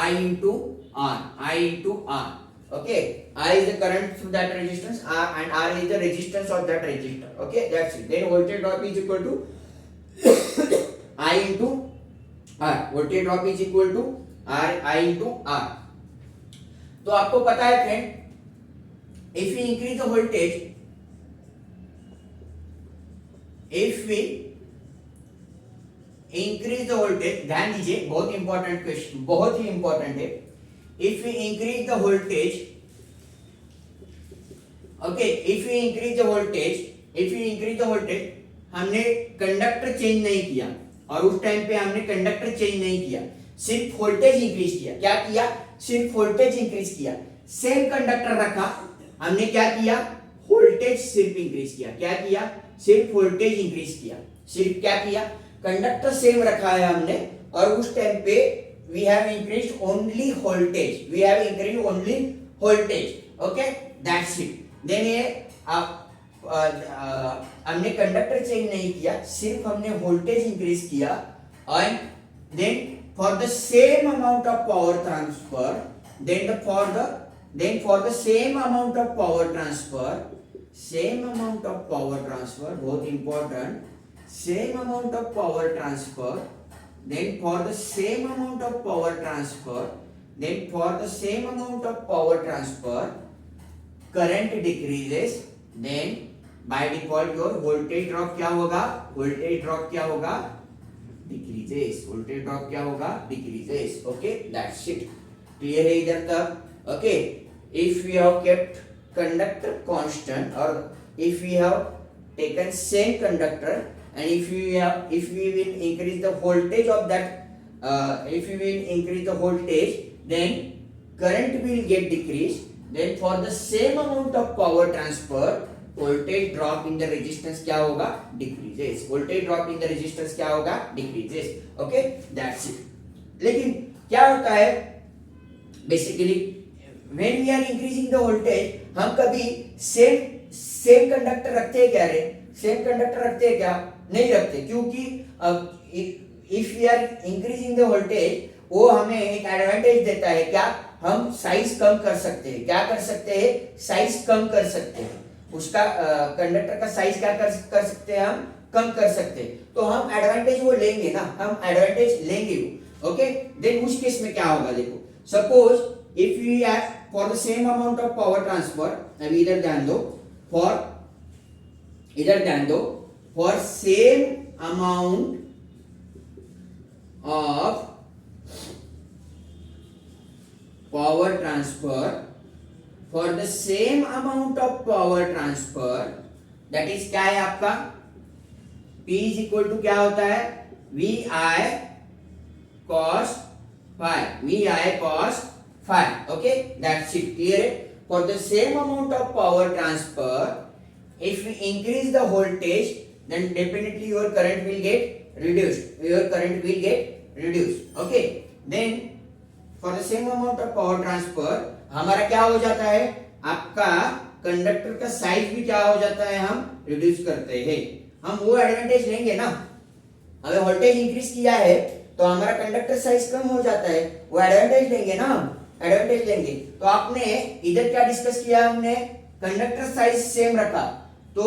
I into R, I into R. Okay, I is the current through that resistance, and R is the resistance of that resistor. Okay, that's it. Then voltage drop is equal to I into R. Voltage drop is equal to I into R. तो आपको पता है friend, if we increase the voltage, if we increase the voltage, ध्यान दीजिए, बहुत important question, बहुत ही important है। If we increase the voltage, okay, if we increase the voltage, if we increase the voltage, हमने कंडक्टर चेंज नहीं किया, और उस टाइम पे हमने कंडक्टर चेंज नहीं किया, सिर्फ वोल्टेज इंक्रीज किया। क्या किया? सिर्फ वोल्टेज इंक्रीज किया, सेम कंडक्टर रखा, हमने क्या किया? वोल्टेज सिर्फ इंक्रीज किया। क्या किया? सिर्फ वोल्टेज इंक्रीज किया। सिर्फ क्या किया? कंडक्टर सेम रखा है हमने, और उस टाइम पे we have increased only voltage, we have increased only voltage. Okay, that's it. Then ये हमने कंडक्टर चेंज नहीं किया, सिर्फ हमने वोल्टेज इंक्रीज किया, and then for the same amount of power transfer, then for the same amount of power transfer, बहुत important, same amount of power transfer, then for the same amount of power transfer, then for the same amount of power transfer, current decreases, then by default your voltage drop क्या होगा? voltage drop क्या होगा? decreases, voltage drop क्या होगा? decreases. Okay, that's it. clear है इधर तक? Okay, if we have kept conductor constant, or if we have taken same conductor, and if we will increase the voltage of that, if we will increase the voltage, then current will get decreased, then for the same amount of power transfer, voltage drop in the resistance क्या होगा? decreases. voltage drop in the resistance क्या होगा? decreases. Okay, that's it. लेकिन क्या होता है basically when we are increasing the voltage, हम कभी सेम कंडक्टर रखते हैं क्या रे? सेम कंडक्टर रखते हैं क्या? नहीं रखते, क्योंकि if we are increasing the voltage, वो हमें एक एडवांटेज देता है क्या? हम साइज कम कर सकते हैं। क्या कर सकते हैं? साइज कम कर सकते हैं। उसका कंडक्टर का साइज क्या कर सकते हैं? हम कम कर सकते हैं। तो हम एडवांटेज वो लेंगे ना, हम एडवांटेज लेंगे वो। ओके, देन उस केस में क्या होगा देखो, suppose if we are for the same amount of power transfer, अभी इधर ध्यान दो, for same amount of power transfer, for the same amount of power transfer, that is क्या है आपका? P is equal to क्या होता है? VI cos phi, VI cos phi. Okay, that's it. Clear it? For the same amount of power transfer, if we increase the voltage, then definitely your current will get reduced. Okay, then for the same amount of power transfer, हमारा क्या हो जाता है? आपका conductor का size भी क्या हो जाता है? हम रिड्यूस करते हैं। हम वो एडवांटेज लेंगे ना, हमें वोल्टेज इंक्रीज किया है तो हमारा कंडक्टर साइज कम हो जाता है, वो एडवांटेज लेंगे ना, हम एडवांटेज लेंगे। तो आपने इधर क्या डिस्कस किया? हमने कंडक्टर साइज सेम रखा, तो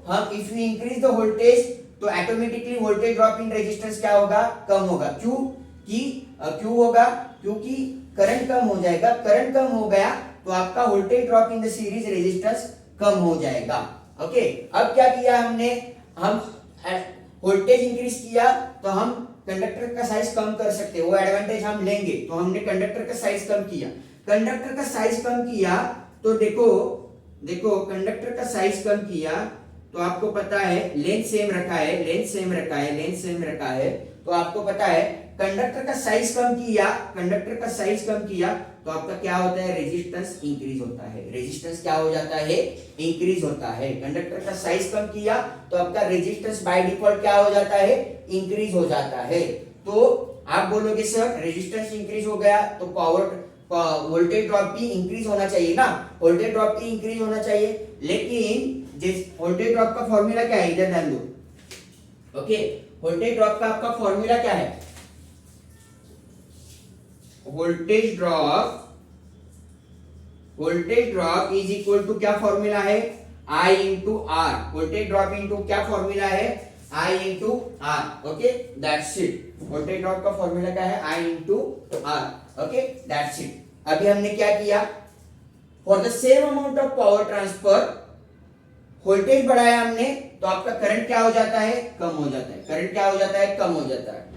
हम if we increase the voltage, तो automatically voltage drop in resistance क्या होगा? कम होगा। क्यों होगा? क्योंकि करंट कम हो जाएगा। करंट कम हो गया तो आपका voltage drop in the series resistance कम हो जाएगा। ओके, अब क्या किया हमने? हम वोल्टेज इंक्रीज किया तो हम कंडक्टर का साइज कम कर सकते हैं, वो एडवांटेज हम लेंगे। तो हमने कंडक्टर का साइज कम किया। कंडक्टर का साइज कम किया तो देखो कंडक्टर का साइज कम किया तो आपको पता है लेंथ सेम रखा है, तो आपको पता है कंडक्टर का साइज कम किया तो आपका क्या होता है? रेजिस्टेंस इंक्रीज होता है। रेजिस्टेंस क्या हो जाता है? इंक्रीज होता है। कंडक्टर का साइज कम किया तो आपका रेजिस्टेंस बाय डिफॉल्ट क्या हो जाता है? इंक्रीज हो जाता है। तो आप बोलोगे सर रेजिस्टेंस इंक्रीज हो गया तो वोल्टेज ड्रॉप भी इंक्रीज होना चाहिए ना, वोल्टेज ड्रॉप भी इंक्रीज होना चाहिए। लेकिन जिस वोल्टेज ड्रॉप का फॉर्मूला क्या है? इधर ध्यान दो। ओके, वोल्टेज ड्रॉप का आपका फॉर्मूला क्या है? Voltage drop is equal to क्या फॉर्मूला है? I into R. Voltage drop into क्या फॉर्मूला है? I into R. Okay, that's it. Voltage drop का फॉर्मूला क्या है? I into R. Okay, that's it. अभी हमने क्या किया? For the same amount of power transfer, voltage बढ़ाया हमने तो आपका करंट क्या हो जाता है? कम हो जाता है। करंट क्या हो जाता है? कम हो जाता है।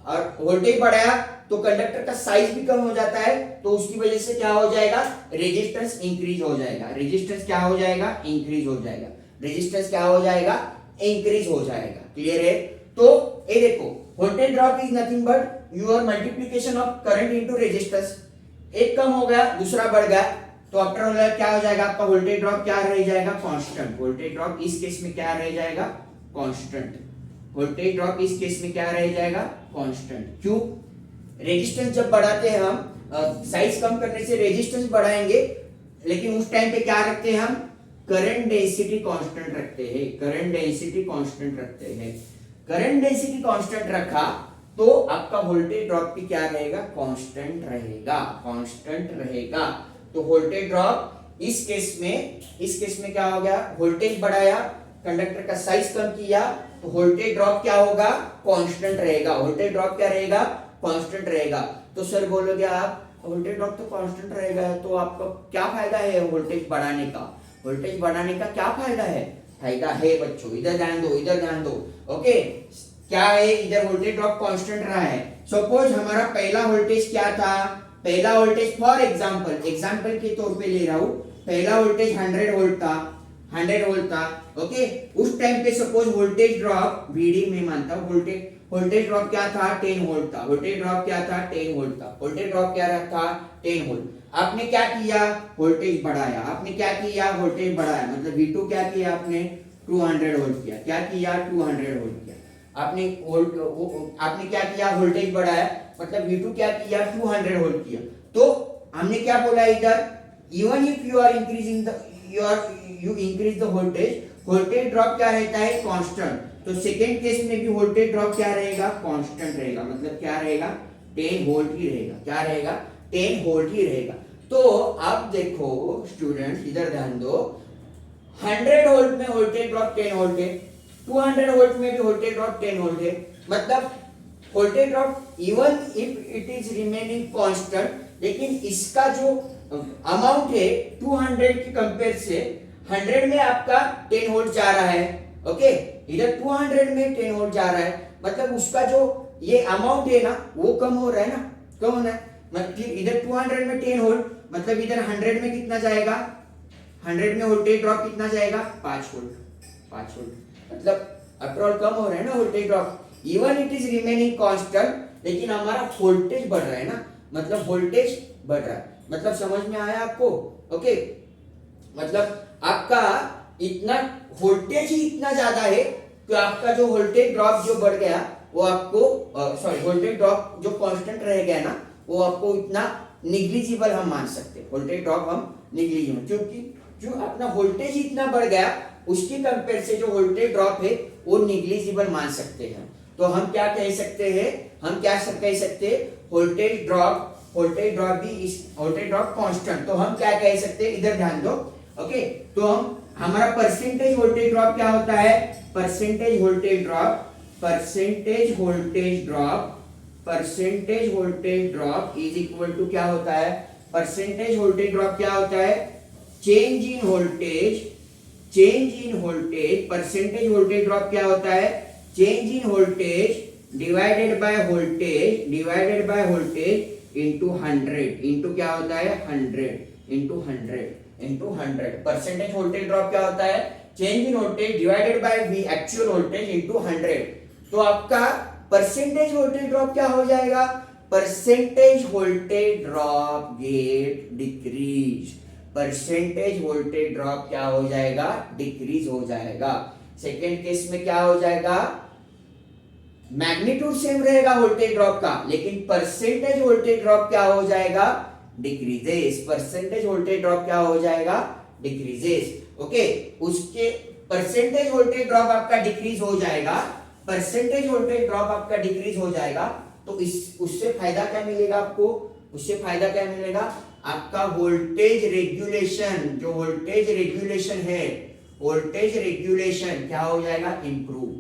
और वोल्टेज बढ़ाया तो कंडक्टर का साइज भी कम हो जाता है, तो उसकी वजह से क्या हो जाएगा? रेजिस्टेंस इंक्रीज हो जाएगा। रेजिस्टेंस क्या हो जाएगा? इंक्रीज हो जाएगा। रेजिस्टेंस क्या हो जाएगा? इंक्रीज हो जाएगा। क्लियर है? तो ये देखो, voltage drop is nothing but your multiplication of current into resistance. एक कम हो गया, दूसरा बढ़ गया, तो आफ्टर ऑल क्या हो जाएगा? आपका वोल्टेज ड्रॉप क्या रह जाएगा? कांस्टेंट। वोल्टेज ड्रॉप इस केस में क्या रह जाएगा? कांस्टेंट। वोल्टेज ड्रॉप इस केस में क्या रह जाएगा? कांस्टेंट। क्यों? रेजिस्टेंस जब बढ़ाते हैं हम, साइज कम करने से रेजिस्टेंस बढ़ाएंगे, लेकिन उस टाइम पे क्या रखते हैं हम? करंट डेंसिटी कांस्टेंट रखते हैं। करंट डेंसिटी कांस्टेंट रखते हैं। करंट डेंसिटी कांस्टेंट रखा तो आपका वोल्टेज ड्रॉप भी क्या रहेगा? कांस्टेंट रहेगा। कांस्टेंट रहेगा। तो वोल्टेज ड्रॉप इस केस में क्या हो गया? वोल्टेज बढ़ाया, कंडक्टर का साइज कम किया, तो वोल्टेज ड्रॉप क्या होगा? कांस्टेंट रहेगा। वोल्टेज ड्रॉप क्या रहेगा? कांस्टेंट रहेगा। तो सर बोलोगे आप वोल्टेज ड्रॉप तो कांस्टेंट रहेगा, तो आपका क्या फायदा है वोल्टेज बढ़ाने का? वोल्टेज बढ़ाने का क्या फायदा है? फायदा है बच्चों, इधर ध्यान दो। ओके, क्या है? इधर वोल्टेज ड्रॉप कांस्टेंट रहा है। सपोज हमारा पहला वोल्टेज क्या था? पहला वोल्टेज फॉर एग्जांपल के तौर पे ले रहा हूं, पहला वोल्टेज 100 वोल्ट था। ओके, उस टाइम पे सपोज वोल्टेज ड्रॉप वीडी में मानता हूं, वोल्टेज ड्रॉप क्या था? 10 वोल्ट था। वोल्टेज ड्रॉप क्या था? 10 वोल्ट था। वोल्टेज ड्रॉप क्या था? 10 वोल्ट। आपने क्या किया? वोल्टेज बढ़ाया। वोल्टेज बढ़ाया मतलब V2 क्या किया आपने? 200 वोल्ट किया। क्या किया? 200 वोल्ट किया। आपने क्या किया? वोल्टेज बढ़ाया मतलब V2 क्या किया 200 वोल्ट किया। तो हमने क्या बोला इधर, even if you are increasing the you increase the voltage, voltage drop क्या रहता है कांस्टेंट। तो सेकेंड केस में भी वोल्टेज ड्रॉप क्या रहेगा कांस्टेंट रहेगा, मतलब क्या रहेगा 10 वोल्ट ही रहेगा। क्या रहेगा 10 वोल्ट ही रहेगा। तो अब देखो स्टूडेंट इधर ध्यान दो, 100 वोल्ट में वोल्टेज ड्रॉप 10 वोल्ट है, 200 वोल्ट में भी वोल्टेज ड्रॉप 10 वोल्ट है, मतलब voltage drop even if it is remaining constant, लेकिन इसका जो अमाउंट है 200 की कंपेयर से 100 में आपका 10 वोल्ट जा रहा है। ओके, इधर 200 में 10 वोल्ट जा रहा है, मतलब उसका जो ये अमाउंट है ना वो कम हो रहा है ना, कम होना है। मतलब इधर 200 में 10 वोल्ट, मतलब इधर 100 में कितना जाएगा, 100 में वोल्टेज ड्रॉप कितना जाएगा 5 वोल्ट, 5 वोल्ट, मतलब आफ्टर कम हो रहा है ना voltage drop. Even it is remaining constant, लेकिन हमारा वोल्टेज बढ़ रहा है ना, मतलब वोल्टेज बढ़ रहा है। मतलब समझ में आया आपको? ओके, मतलब आपका इतना वोल्टेज ही इतना ज्यादा है कि आपका जो वोल्टेज ड्रॉप जो बढ़ गया वो आपको सॉरी वोल्टेज ड्रॉप जो कांस्टेंट रह गया ना वो आपको इतना निग्लिजिबल हम मान सकते हैं, वोल्टेज ड्रॉप हम निग्लिजिबल, क्योंकि जो अपना वोल्टेज ही इतना बढ़ गया उसकी कंपेयर से जो वोल्टेज ड्रॉप है वो निग्लिजिबल मान सकते हैं। तो हम क्या कह सकते हैं, हम क्या कह सकते हैं, वोल्टेज ड्रॉप भी इस वोल्टेज ड्रॉप कांस्टेंट, तो हम क्या कह सकते हैं, इधर ध्यान दो। ओके, तो हम हमारा परसेंटेज वोल्टेज ड्रॉप क्या होता है, percentage voltage drop is equal to क्या होता है, परसेंटेज वोल्टेज ड्रॉप क्या होता है, change in voltage, percentage voltage drop क्या होता है, change in voltage divided by voltage into 100, into क्या होता है 100 इंटू 100। परसेंटेज वोल्टेज ड्रॉप क्या होता है, change in voltage divided by V actual voltage into 100। तो आपका परसेंटेज वोल्टेज ड्रॉप क्या हो जाएगा, percentage voltage drop get decrease, percentage voltage drop क्या हो जाएगा, डिक्रीज हो जाएगा। सेकेंड केस में क्या हो जाएगा, मैग्नीट्यूड सेम रहेगा वोल्टेज ड्रॉप का, लेकिन परसेंटेज वोल्टेज ड्रॉप क्या हो जाएगा, डिक्रीजेस, परसेंटेज वोल्टेज ड्रॉप क्या हो जाएगा, डिक्रीजेस। ओके, उसके परसेंटेज वोल्टेज ड्रॉप आपका डिक्रीज हो जाएगा, परसेंटेज वोल्टेज ड्रॉप आपका डिक्रीज हो जाएगा, तो इस उससे फायदा क्या मिलेगा आपको, उससे फायदा क्या मिलेगा, आपका वोल्टेज रेगुलेशन, जो वोल्टेज रेगुलेशन है, वोल्टेज रेगुलेशन क्या हो जाएगा, improve,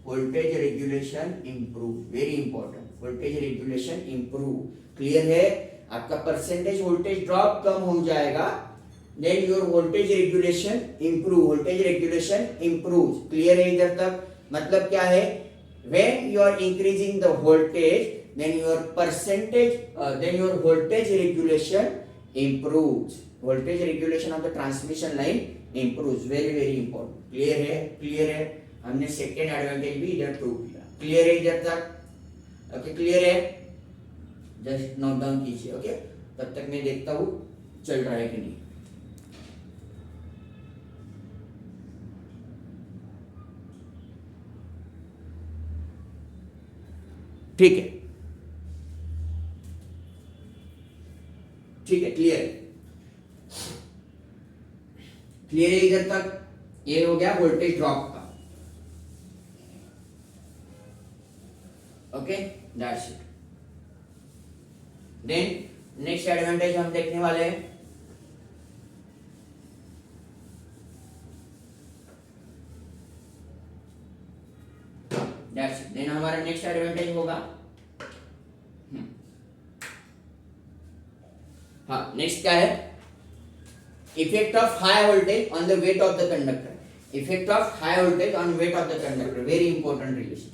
voltage regulation improve, very important, voltage regulation improve. Clear है, आपका परसेंटेज वोल्टेज ड्रॉप कम हो जाएगा, then your voltage regulation improve, voltage regulation improve. Clear है इधर तक? मतलब क्या है, when you are increasing the voltage then your percentage then your voltage regulation improves, voltage regulation of the transmission line improves, very very important। Clear है? Clear है, हमने second advantage भी इधर प्रूव किया। क्लियर है इधर तक? ओके, क्लियर है, जस्ट नोट डाउन कीजिए। ओके, तब तक मैं देखता हूँ चल रहा है कि नहीं। ठीक है, ठीक है, क्लियर क्लियर है इधर तक? ये हो गया वोल्टेज ड्रॉप का। Okay, that's it. Then next advantage हम देखने वाले हैं, दैट्स इट। देन हमारा नेक्स्ट एडवांटेज होगा, हाँ नेक्स्ट क्या है, effect of high voltage on the weight of the conductor, effect of high voltage on weight of the conductor, very important relation.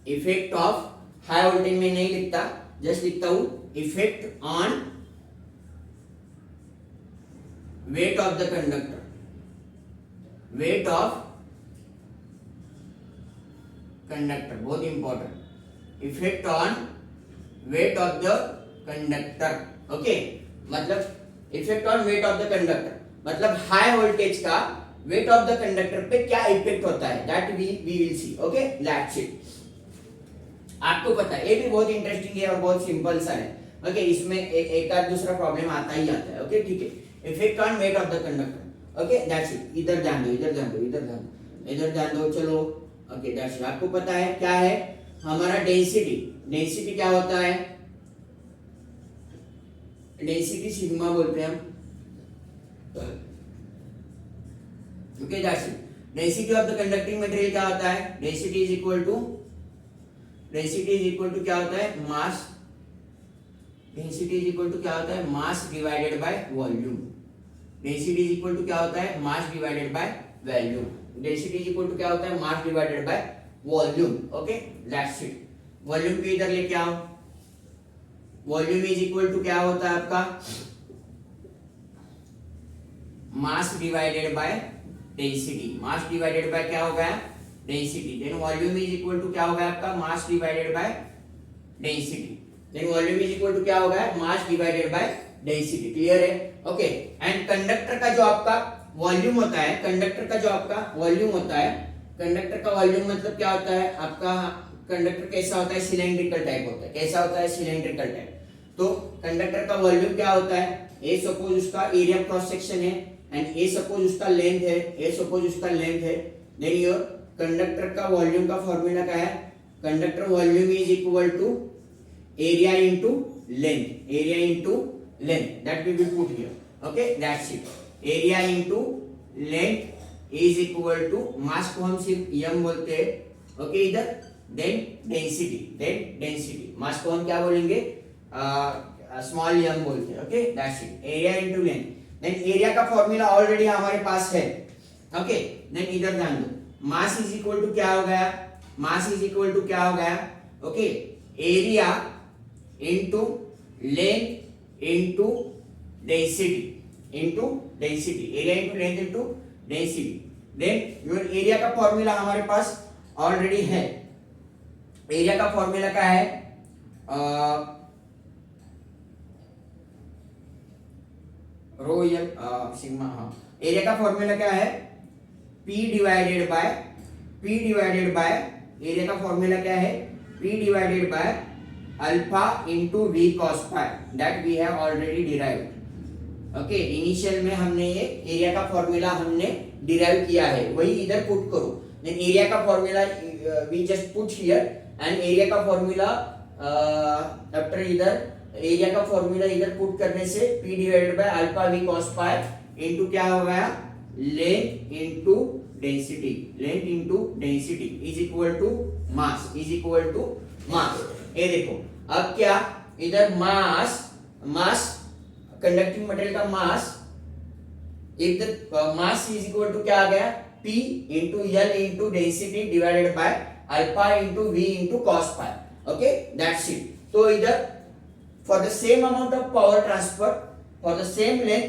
Effect of high voltage में नहीं लिखता, just लिखता हूं effect on weight of the conductor, weight of conductor, बहुत important, effect on weight of the conductor. Okay, मतलब effect on weight of the conductor, मतलब high voltage का weight of the conductor पे क्या इफेक्ट होता है, that we will see. Okay, that's it. आपको पता है ये भी बहुत इंटरेस्टिंग है और बहुत सिंपल सा है। ओके, इसमें एक आध दूसरा प्रॉब्लम आता ही आता है। ओके, ठीक है। Effect on weight of the conductor. Okay, that's it. इधर ध्यान दो, इधर ध्यान दो, इधर ध्यान दो, इधर ध्यान दो। चलो, ओके, दैट्स इट। आपको पता है क्या है हमारा डेंसिटी। डेंसिटी क्या होता है? डेंसिटी सिग्मा बोलते हैं हम। Okay, that's it. Density of the conducting material क्या होता है? डेंसिटी इज इक्वल टू क्या होता है? Mass. Density is equal to क्या होता है? Mass divided by volume. Density is equal to क्या होता है? Mass divided by volume. Density is equal to क्या होता है? Mass divided by volume. Okay, that's it. Volume को इधर लेके आओ। वॉल्यूम इज इक्वल टू क्या होता है आपका? Mass divided by density. Mass divided by क्या हो गया? Density. Then volume is equal to क्या हो गया आपका? Mass divided by density. Then volume is equal to क्या हो गया? Mass divided by density. Clear है? ओके, एंड कंडक्टर का जो आपका वॉल्यूम होता है, कंडक्टर का जो आपका वॉल्यूम होता है, कंडक्टर का वॉल्यूम मतलब क्या होता है आपका? कंडक्टर कैसा होता है? सिलेंड्रिकल टाइप होता है। कैसा होता है? Cylindrical type. तो कंडक्टर का वॉल्यूम क्या होता है? ए सपोज उसका एरिया क्रॉस सेक्शन है एंड ए सपोज उसका लेंथ है, ए सपोज उसका लेंथ है। देन योर कंडक्टर का वॉल्यूम का फॉर्मूला क्या है? Conductor volume is equal to area into length. Area into length, that we will put here. Okay, that's it. Area into length is equal to, mass को हम सिर्फ m बोलते हैं। Okay, इधर देन डेंसिटी। मास को हम क्या बोलेंगे? स्मॉल m बोलते हैं। Okay, that's it. Area into length. Then area का फॉर्मूला ऑलरेडी हमारे पास है। ओके, देन इधर ध्यान दो। मास इज इक्वल टू क्या हो गया? मास इज इक्वल टू क्या हो गया? Okay, area into length into density. Area into length into density. Then your area का फॉर्मूला हमारे पास ऑलरेडी है। एरिया का फॉर्मूला क्या है? Rho L sigma. हाँ, एरिया का फॉर्मूला क्या है? P डिवाइडेड बाय एरिया का फॉर्मूला क्या है? P divided by alpha into V cos pi, that we have already derived. Okay, initial में हमने ये एरिया का फॉर्मूला हमने डिराइव किया है, वही इधर पुट करो। देन एरिया का formula we just put here and area का फॉर्मूला आफ्टर इधर एरिया का फॉर्मूला इधर पुट करने से P divided by alpha V cos pi into क्या हो गया? Length into density. Length into density is equal to mass. ये देखो, अब क्या इधर मास कंडक्टिंग मटेरियल का मास, इधर मास इज इक्वल टू क्या आ गया? P into L into density divided by alpha into V into cos pi. Okay, that's it. तो इधर for the same amount of power transfer for the same length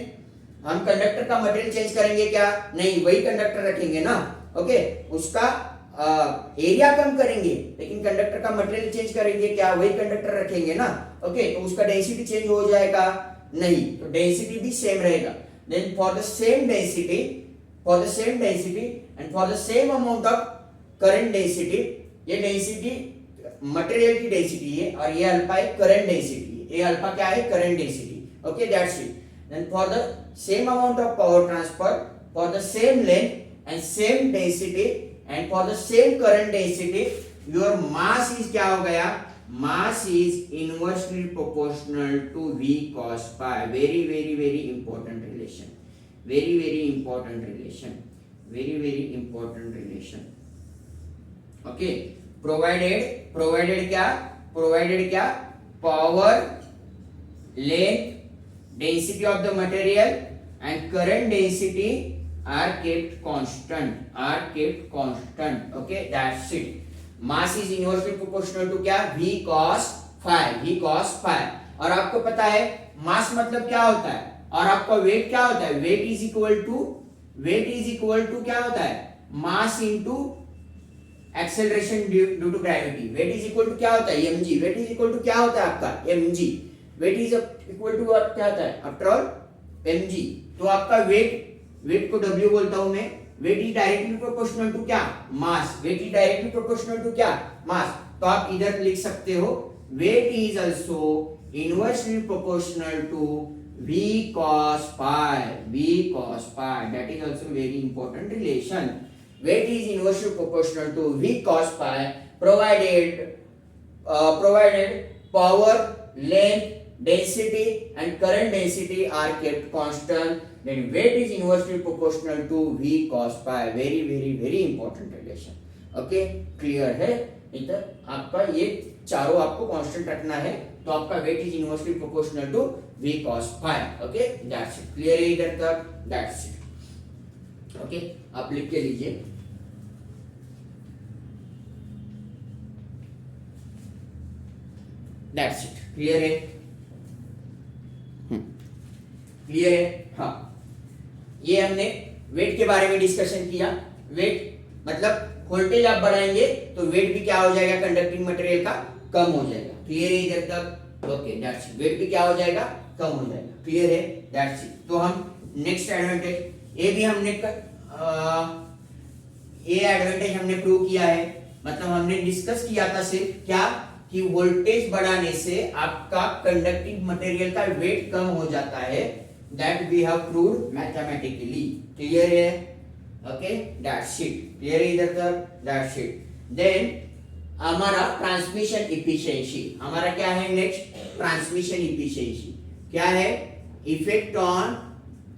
हम conductor का material change करेंगे क्या? नहीं, वही कंडक्टर रखेंगे ना। ओके, उसका एरिया कम करेंगे लेकिन कंडक्टर का मटेरियल चेंज करेंगे क्या? वही कंडक्टर रखेंगे ना। ओके, तो उसका डेंसिटी चेंज हो जाएगा? नहीं, तो डेंसिटी भी सेम रहेगा। Then for the same density and for the same amount of current density, ये डेंसिटी मटेरियल की डेंसिटी है और ये अल्फा है करंट डेंसिटी है। ये अल्फा क्या है? Current density. Okay, that's it. Then for the same amount of power transfer, for the same length and same density and for the same current density, your mass is क्या हो गया? Mass is inversely proportional to V cos pi. Very important relation. Very important relation. Okay, provided क्या? Power, length, density of the material and current density are kept constant. Okay, that's it. Mass is inversely proportional to क्या? V cos phi. और आपको पता है मास मतलब क्या होता है और आपका वेट क्या होता है? वेट इज इक्वल टू क्या होता है? Mass into acceleration due to gravity. Weight is equal to क्या होता है? mg। Weight is equal to क्या होता है आपका? mg। Weight is equal to क्या होता है? After all mg। तो आपका वेट को w बोलता हूं मैं, weight is directly proportional to क्या, mass. Weight is directly proportional to क्या, मास। तो आप इधर लिख सकते हो weight is also inversely proportional to v cos pi, v cos pi. That is also very important relation. Weight is inversely proportional to v cos pi provided power, length, density and current density are kept constant. Then weight is inversely proportional to v cos pi. Very very very important relation. Okay, clear है? इधर आपका ये चारों आपको constant रखना है, तो आपका weight is inversely proportional to v cos pi. Okay, that's it. Clear है इधर तक? That's it. ओके, आप लिख के लीजिए. That's it. क्लियर है? क्लियर है? हाँ, ये हमने वेट के बारे में डिस्कशन किया. वेट मतलब वोल्टेज आप बढ़ाएंगे तो वेट भी क्या हो जाएगा, कंडक्टिंग मटेरियल का कम हो जाएगा. क्लियर है इधर तक? Okay, that's it. वेट भी क्या हो जाएगा, कम हो जाएगा. क्लियर है? That's it. तो हम नेक्स्ट एडवांटेज ये भी हमने ये एडवांटेज हमने प्रूव किया है. मतलब हमने डिस्कस किया था सिर्फ क्या कि वोल्टेज बढ़ाने से आपका कंडक्टिंग मटेरियल का वेट कम हो जाता है. That we have proved mathematically. Clear है? Okay, that's it. क्लियर है इधर तक? That's it. देन हमारा ट्रांसमिशन इफिशिएंसी, हमारा क्या है नेक्स्ट? Transmission efficiency. क्या है? इफेक्ट ऑन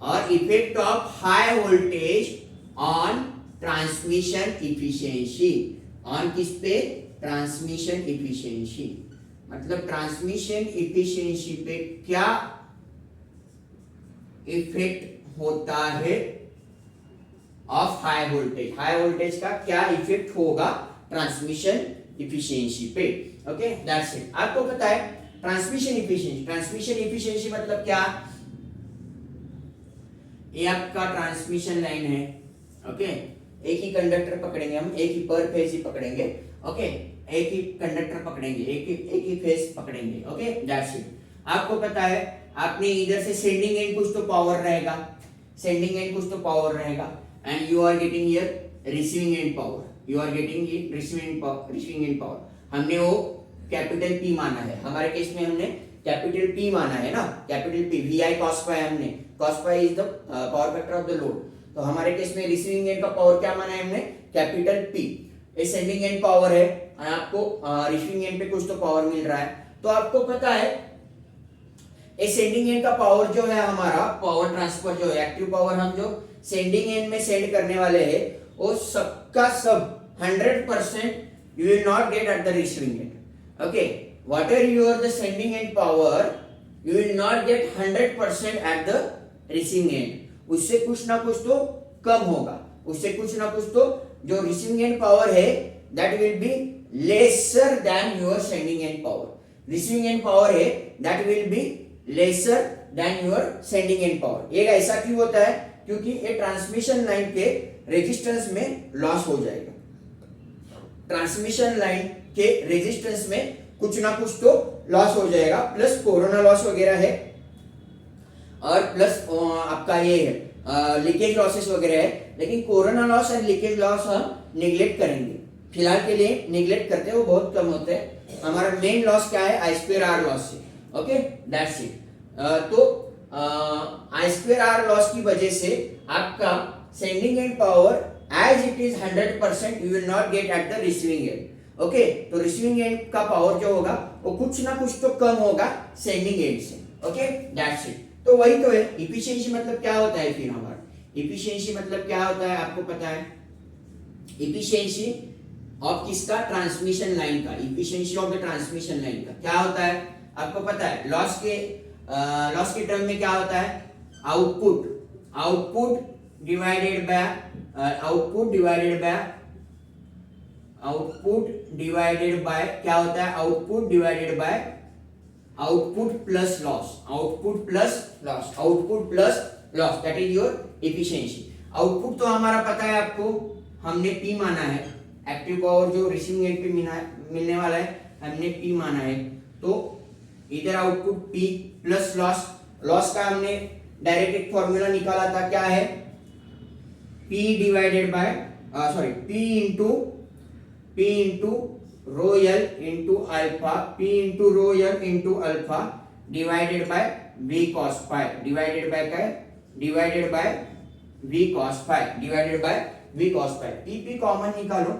और effect of high voltage on transmission efficiency. On किस पे? Transmission efficiency. मतलब ट्रांसमिशन इफिशिएंसी पे क्या इफेक्ट होता है of high voltage. High voltage का क्या इफेक्ट होगा ट्रांसमिशन इफिशिएंसी पे. Okay, that's it. आपको पता है ट्रांसमिशन इफिशिएंसी. ट्रांसमिशन इफिशिएंसी मतलब क्या? ये आपका ट्रांसमिशन लाइन है. ओके, एक ही कंडक्टर पकड़ेंगे हम, एक ही पर फेज ही पकड़ेंगे. ओके, एक ही कंडक्टर पकड़ेंगे, एक ही फेज पकड़ेंगे. Okay, that's it. आपको पता है आपने इधर से सेंडिंग एंड कुछ तो पावर रहेगा, सेंडिंग एंड कुछ तो पावर रहेगा, and you are getting here receiving end power. You are getting it receiving end power. हमने वो कैपिटल P माना है. हमारे केस में हमने कैपिटल P माना है ना, capital P. VI cos phi हमने, cos phi is the power factor of the load. तो हमारे केस में रिसीविंग एंड का पावर क्या माना है हमने? Capital P. ये सेंडिंग एंड पावर है और आपको रिसीविंग एंड पे कुछ तो पावर मिल रहा है. तो आपको पता है ये सेंडिंग एंड का पावर जो है हमारा पावर ट्रांसफर जो है एक्टिव पावर हम जो सेंडिंग एंड में सेंड करने वाले हैं वो सबका सब 100% you will not get at the receiving end. Okay, whatever you are the sending end power you will not get 100% at the receiving end. उससे कुछ ना कुछ तो कम होगा, उससे कुछ ना कुछ तो जो receiving end power है that will be lesser than your sending end power. Receiving end power है that will be lesser than your sending end power. ये ऐसा क्यों होता है? क्योंकि ये ट्रांसमिशन लाइन के रेजिस्टेंस में लॉस हो जाएगा. ट्रांसमिशन लाइन के रेजिस्टेंस में कुछ ना कुछ तो लॉस हो जाएगा, प्लस कोरोना लॉस वगैरह है और प्लस आपका ये है लीकेज लॉसेस वगैरह है. लेकिन कोरोना लॉस और लीकेज लॉस हम निगलेक्ट करेंगे, फिलहाल के लिए निगलेक्ट करते हैं, वो बहुत कम होते हैं. हमारा मेन लॉस क्या है? I2R लॉस से. Okay, that's it. तो I2R लॉस की वजह से आपका sending end power as it is 100% you will not get at the receiving end. Okay, तो रिसीविंग एंड का पावर जो होगा वो कुछ ना कुछ तो कम होगा सेंडिंग एंड से. Okay, that's it. तो वही तो है इफिशिएंसी. मतलब क्या होता है फिर हमारा इफिशिएंसी? मतलब क्या होता है आपको पता है? इफिशिएंसी ऑफ किसका? ट्रांसमिशन लाइन का. Efficiency of the transmission line का क्या होता है आपको पता है? लॉस के टर्म में क्या होता है? आउटपुट डिवाइडेड बाय क्या होता है? Output divided by output plus loss. That is your efficiency. Output तो हमारा पता है आपको, हमने P माना है. एक्टिव पावर जो रिसीविंग एंड पे मिलने वाला है हमने P माना है. तो इधर आउटपुट P प्लस लॉस का हमने डायरेक्ट एक फॉर्मूला निकाला था. क्या है? P divided by sorry P into rho L into alpha, P into rho L into alpha divided by V cos phi divided by काय, divided by V cos phi divided by V cos phi। PP common निकालो,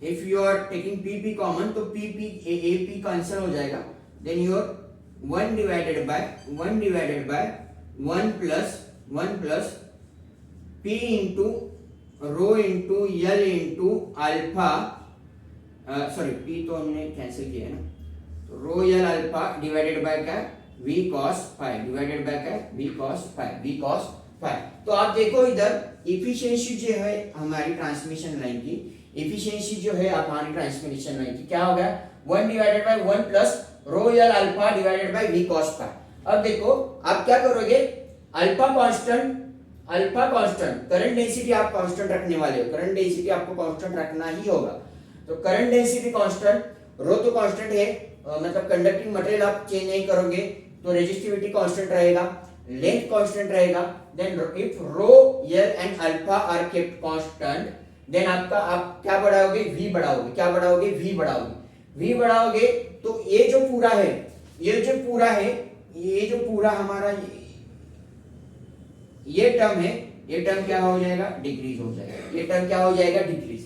if you are taking PP common तो PP AP cancel हो जाएगा, then your 1 divided by 1 plus P into rho into L into alpha, sorry P तो हमने cancel किया है ना, तो rho L alpha divided by क्या, V cos phi divided by क्या, V cos phi। तो आप देखो इधर इफिशिएंसी जो है हमारी ट्रांसमिशन लाइन की, इफिशिएंसी जो है हमारी ट्रांसमिशन लाइन की क्या हो गया, 1 divided by 1 plus rho L alpha divided by V cos phi। अब देखो आप क्या करोगे, अल्फा कांस्टेंट, करंट डेंसिटी आप कांस्टेंट रखने वाले हो, करंट डेंसिटी आपको कांस्टेंट रखना ही होगा। तो करंट डेंसिटी कांस्टेंट, रो तो कांस्टेंट है, मतलब कंडक्टिंग मटेरियल आप चेंज नहीं करोगे तो रेजिस्टिविटी कांस्टेंट रहेगा, लेंथ कांस्टेंट रहेगा, then if rho L and alpha are kept constant, then आपका आप क्या बढ़ाओगे, V बढ़ाओगे, क्या बढ़ाओगे, V बढ़ाओगे। तो ये जो पूरा हमारा ये टर्म है, ये टर्म क्या हो जाएगा, डिक्रीज हो जाएगा, ये टर्म क्या हो जाएगा, डिक्रीज।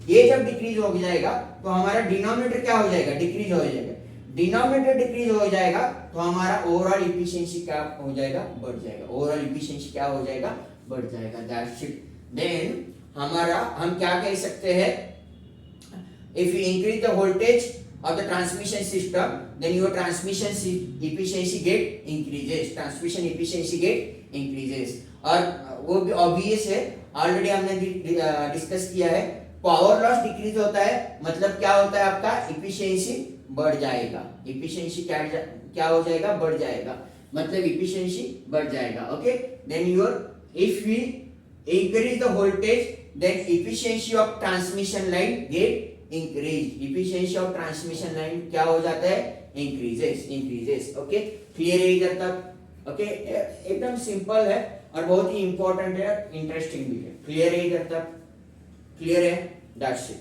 ये जब डिक्रीज हो जाएगा तो हमारा डिनोमिनेटर क्या हो जाएगा, डिक्रीज हो जाएगा, डिनोमिनेटर डिक्रीज हो जाएगा तो हमारा ओवरऑल इफिशिएंसी क्या हो जाएगा, बढ़ जाएगा, ओवरऑल इफिशिएंसी क्या हो जाएगा, बढ़ जाएगा, दैट्स इट। देन हमारा हम क्या कह सकते हैं, if you increase the voltage of the transmission system, then your transmission efficiency get increases, transmission efficiency get increases। और वो भी ऑब्वियस है, ऑलरेडी हमने डिस्कस किया है, पावर लॉस डिक्रीज होता है मतलब क्या होता है, आपका इफिशिएंसी बढ़ जाएगा, इफिशिएंसी क्या हो जाएगा, बढ़ जाएगा, मतलब इफिशिएंसी बढ़ जाएगा। Okay, then your if we increase the voltage then efficiency of transmission line get increase, efficiency of transmission line क्या हो जाता है, इंक्रीजेस। ओके, क्लियर है इधर तक? ओके, एकदम सिंपल है और बहुत ही इंपॉर्टेंट है, इंटरेस्टिंग भी है। क्लियर है इधर तक? क्लियर है, दैट्स इट।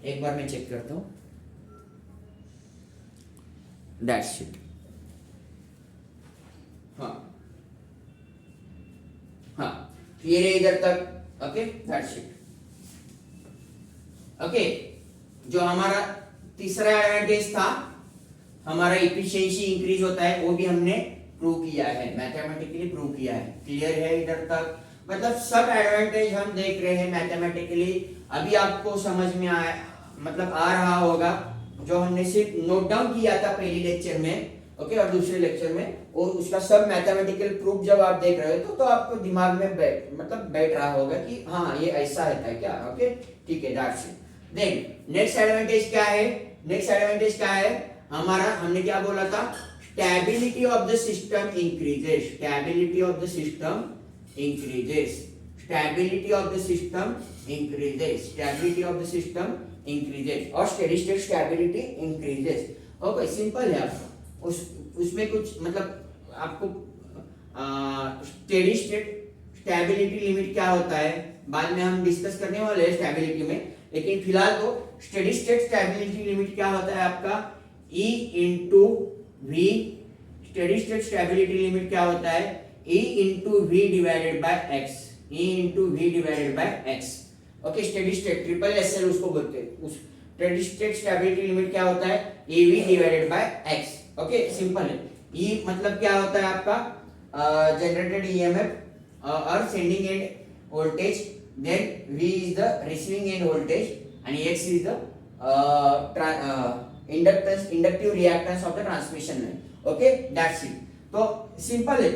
एक बार मैं चेक करता हूं, दैट्स इट। हाँ, क्लियर है इधर तक? Okay, that's it. ओके, जो हमारा तीसरा एडवांटेज था, हमारा इफिशिएंसी इंक्रीज होता है, वो भी हमने प्रूव किया है, मैथमेटिकली प्रूव किया है। क्लियर है इधर तक? मतलब सब एडवांटेज हम देख रहे हैं मैथमेटिकली, अभी आपको समझ में आया, मतलब आ रहा होगा, जो हमने सिर्फ नोट डाउन किया था पहले लेक्चर में, ओके, और दूसरे लेक्चर में वो उसका सब मैथमेटिकल प्रूफ जब आप देख रहे हो तो आपको दिमाग में बैठ रहा होगा कि हाँ ये ऐसा है क्या। ओके, ठीक है, that's it. Then next advantage क्या है, नेक्स्ट एडवांटेज क्या है हमारा, हमने क्या बोला था, stability of the system increases, stability of the system increases, stability of the system increases, stability of the system increases और steady state stability increases. Okay, simple है, आपको उसमें कुछ मतलब आपको स्टेडी स्टेट स्टेबिलिटी लिमिट क्या होता है बाद में हम डिस्कस करने वाले हैं स्टेबिलिटी में, लेकिन फिलहाल तो स्टेडी स्टेट स्टेबिलिटी लिमिट क्या होता है आपका, E into V, steady state stability limit क्या होता है, E into V divided by X, E into V divided by X. Okay, steady state triple SL उसको बोलते हैं, उस स्टेडी स्टेट स्टेबिलिटी लिमिट क्या होता है, EV divided by X. Okay, simple है। E मतलब क्या होता है आपका जनरेटेड EMF और sending end voltage, then V is the receiving end voltage and X is the inductive reactance of the transmission line. Okay, that's it. तो simple है,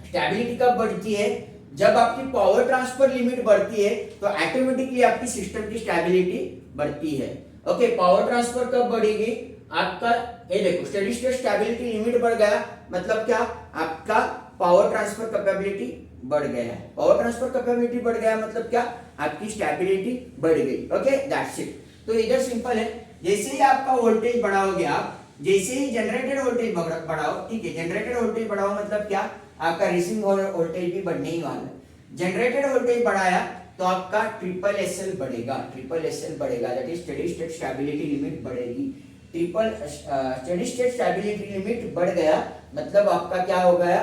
stability कब बढ़ती है, जब आपकी पावर ट्रांसफर लिमिट बढ़ती है तो ऑटोमेटिकली आपकी सिस्टम की स्टेबिलिटी बढ़ती है। ओके, पावर ट्रांसफर कब बढ़ेगी आपका, ये देखो स्टेडी स्टेट स्टेबिलिटी लिमिट बढ़ गया मतलब क्या, आपका पावर ट्रांसफर कैपेबिलिटी बढ़ गया है, पावर ट्रांसफर कैपेबिलिटी बढ़ गया मतलब क्या, आपकी स्टेबिलिटी बढ़ गई। Okay, that's it. तो इधर सिंपल है, जैसे ही आपका वोल्टेज बढ़ाओगे आप, जैसे ही जनरेटेड वोल्टेज बढ़ाओ, ठीक है, जनरेटेड वोल्टेज बढ़ाओ मतलब क्या, आपका रिसीविंग वोल्टेज भी बढ़ने ही वाला है। जनरेटेड वोल्टेज बढ़ाया तो आपका ट्रिपल एस एल बढ़ेगा, that is steady state stability limit बढ़ेगी। स्टेडी स्टेट स्टेबिलिटी लिमिट बढ़ गया मतलब आपका क्या हो गया,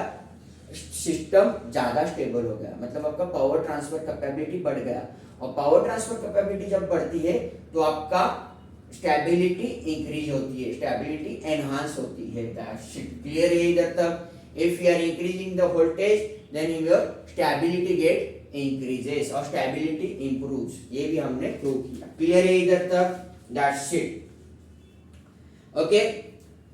सिस्टम ज्यादा स्टेबल हो गया, मतलब आपका पावर ट्रांसफर कैपेबिलिटी बढ़ गया। और पावर ट्रांसफर कैपेबिलिटी जब बढ़ती है तो आपका स्टेबिलिटी इंक्रीज होती है, स्टेबिलिटी एनहांस होती है। क्लियर है इधर तक? If you are increasing the voltage then your stability get increases और स्टेबिलिटी इंप्रूव्स, ये भी हमने प्रूव किया। क्लियर है इधर तक? That's it. ओके,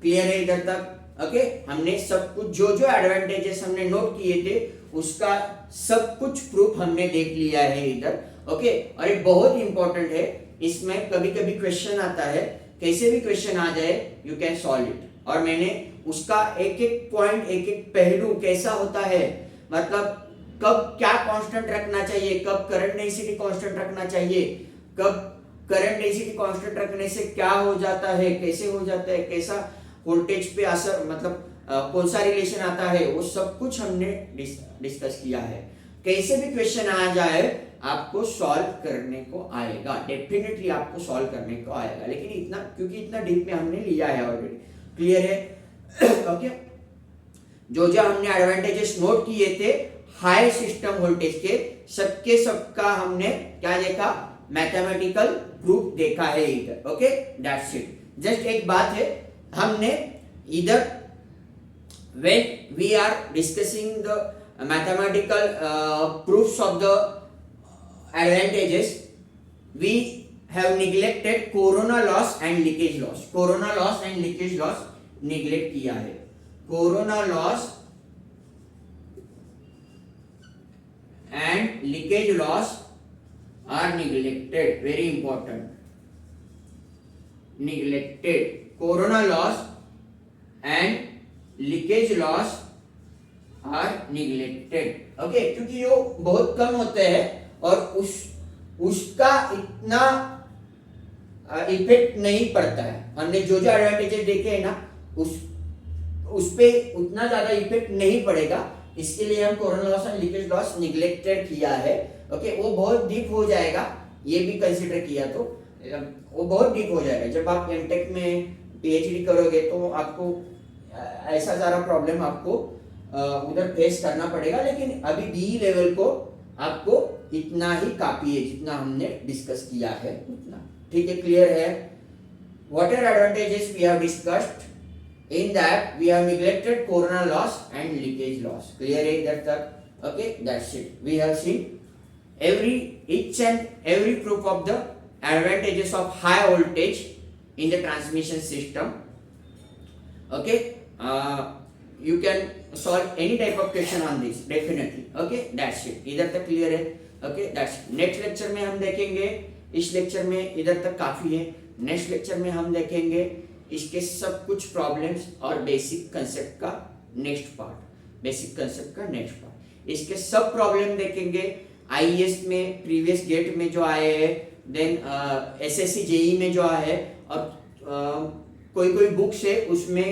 क्लियर है इधर तक? ओके, हमने सब कुछ जो जो एडवांटेजेस हमने नोट किए थे उसका सब कुछ प्रूफ हमने देख लिया है इधर। ओके, और एक बहुत इंपॉर्टेंट है, इसमें कभी कभी क्वेश्चन आता है, कैसे भी क्वेश्चन आ जाए यू कैन सॉल्व इट, और मैंने उसका एक एक पॉइंट, एक एक पहलू कैसा होता है, मतलब कब क्या कांस्टेंट रखना चाहिए, कब करंट डेंसिटी कांस्टेंट रखना चाहिए, कब करंट डेंसिटी कांस्टेंट रखने से क्या हो जाता है, कैसे हो जाता है, कैसा वोल्टेज पे असर, मतलब कौन सा रिलेशन आता है, वो सब कुछ हमने डिस्कस किया है। कैसे भी क्वेश्चन आ जाए आपको सॉल्व करने को आएगा, डेफिनेटली आपको सॉल्व करने को आएगा, लेकिन इतना, क्योंकि इतना डीप में हमने लिया है ऑलरेडी। क्लियर है? ओके, जो जो हमने एडवांटेजेस नोट किए थे हाई सिस्टम वोल्टेज के, सबके सबका हमने क्या देखा, मैथमेटिकल प्रूफ देखा है इधर। Okay, that's it. जस्ट एक बात है, हमने इधर when we are discussing the mathematical proofs of the advantages, we have neglected corona loss and leakage loss. corona loss and leakage loss neglect किया है। corona loss and leakage loss are neglected, very important, neglected। corona loss and leakage loss are neglected. Okay, क्योंकि ये बहुत कम होते हैं और उसका इतना इफेक्ट नहीं पड़ता है। हमने जो जो एडवांटेजेस देखे हैं ना, उस पे उतना ज्यादा इफेक्ट नहीं पड़ेगा, इसके लिए हम corona loss and leakage loss neglected किया है। ओके, वो बहुत डीप हो जाएगा, ये भी कंसीडर किया तो वो बहुत डीप हो जाएगा। जब आप एमटेक में पीएचडी करोगे तो आपको ऐसा सारा प्रॉब्लम आपको उधर फेस करना पड़ेगा, लेकिन अभी बी लेवल को आपको इतना ही काफी है, जितना हमने डिस्कस किया है उतना। ठीक है, क्लियर है? What are advantages we have discussed, in that we have neglected corona loss and leakage loss. Clear है इधर तक? Okay, that's it. We have seen each and every proof of the advantages of high voltage in the transmission system. Okay, you can solve any type of question on this definitely. Okay, that's it. इधर तक clear है? Okay, that's it. Next lecture में हम देखेंगे, इस lecture में इधर तक काफी है। नेक्स्ट लेक्चर में हम देखेंगे इसके सब कुछ प्रॉब्लम्स और बेसिक कंसेप्ट का नेक्स्ट पार्ट, इसके सब प्रॉब्लम देखेंगे। आईएएस में प्रीवियस गेट में जो आए हैं, देन एसएससी जेई में जो आए हैं, और कोई बुक्स है उसमें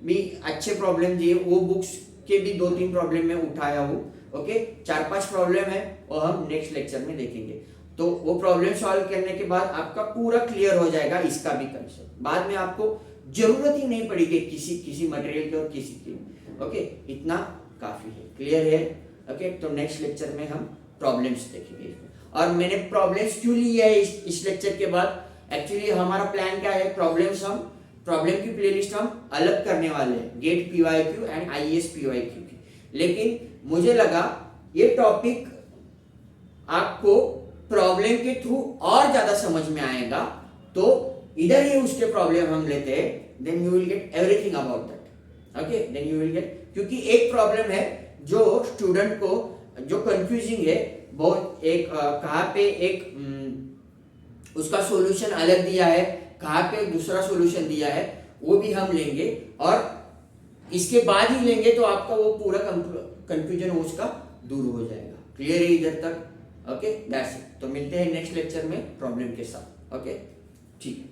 भी अच्छे प्रॉब्लम दिए, वो बुक्स के भी 2-3 प्रॉब्लम में उठाया हूँ। ओके, 4-5 प्रॉब्लम है वो हम नेक्स्ट लेक्चर में देखेंगे। तो वो प्रॉब्लम सॉल्व करने के बाद आपका पूरा क्लियर हो जाएगा इसका भी कंसेप्ट। बाद में आपको जरूरत ही नहीं पड़ेगी किसी मटेरियल की और किसी की। ओके, इतना काफी है। क्लियर है? ओके, तो नेक्स्ट लेक्चर में हम प्रॉब्लम्स देखेंगे। और मैंने प्रॉब्लम्स क्यों लिया है इस लेक्चर के बाद, एक्चुअली हमारा प्लान क्या है, प्रॉब्लम की प्लेलिस्ट हम अलग करने वाले हैं, GATE PYQ and IAS PYQ की। लेकिन मुझे लगा ये टॉपिक आपको प्रॉब्लम के थ्रू और ज्यादा समझ में आएगा, तो इधर ही उसके प्रॉब्लम हम लेते हैं, then you will get everything about that. Okay, then you will get, क्योंकि एक प्रॉब्लम है जो स्टूडेंट को जो कंफ्यूजिंग है बहुत, एक कहाँ पे एक उसका सॉल्यूशन अलग दिया है, कहाँ पे दूसरा सॉल्यूशन दिया है, वो भी हम लेंगे, और इसके बाद ही लेंगे तो आपका वो पूरा कंफ्यूजन उसका दूर हो जाएगा। क्लियर है इधर तक? Okay, that's it. तो मिलते हैं नेक्स्ट लेक्चर में प्रॉब्लम के साथ। ओके, ठीक है।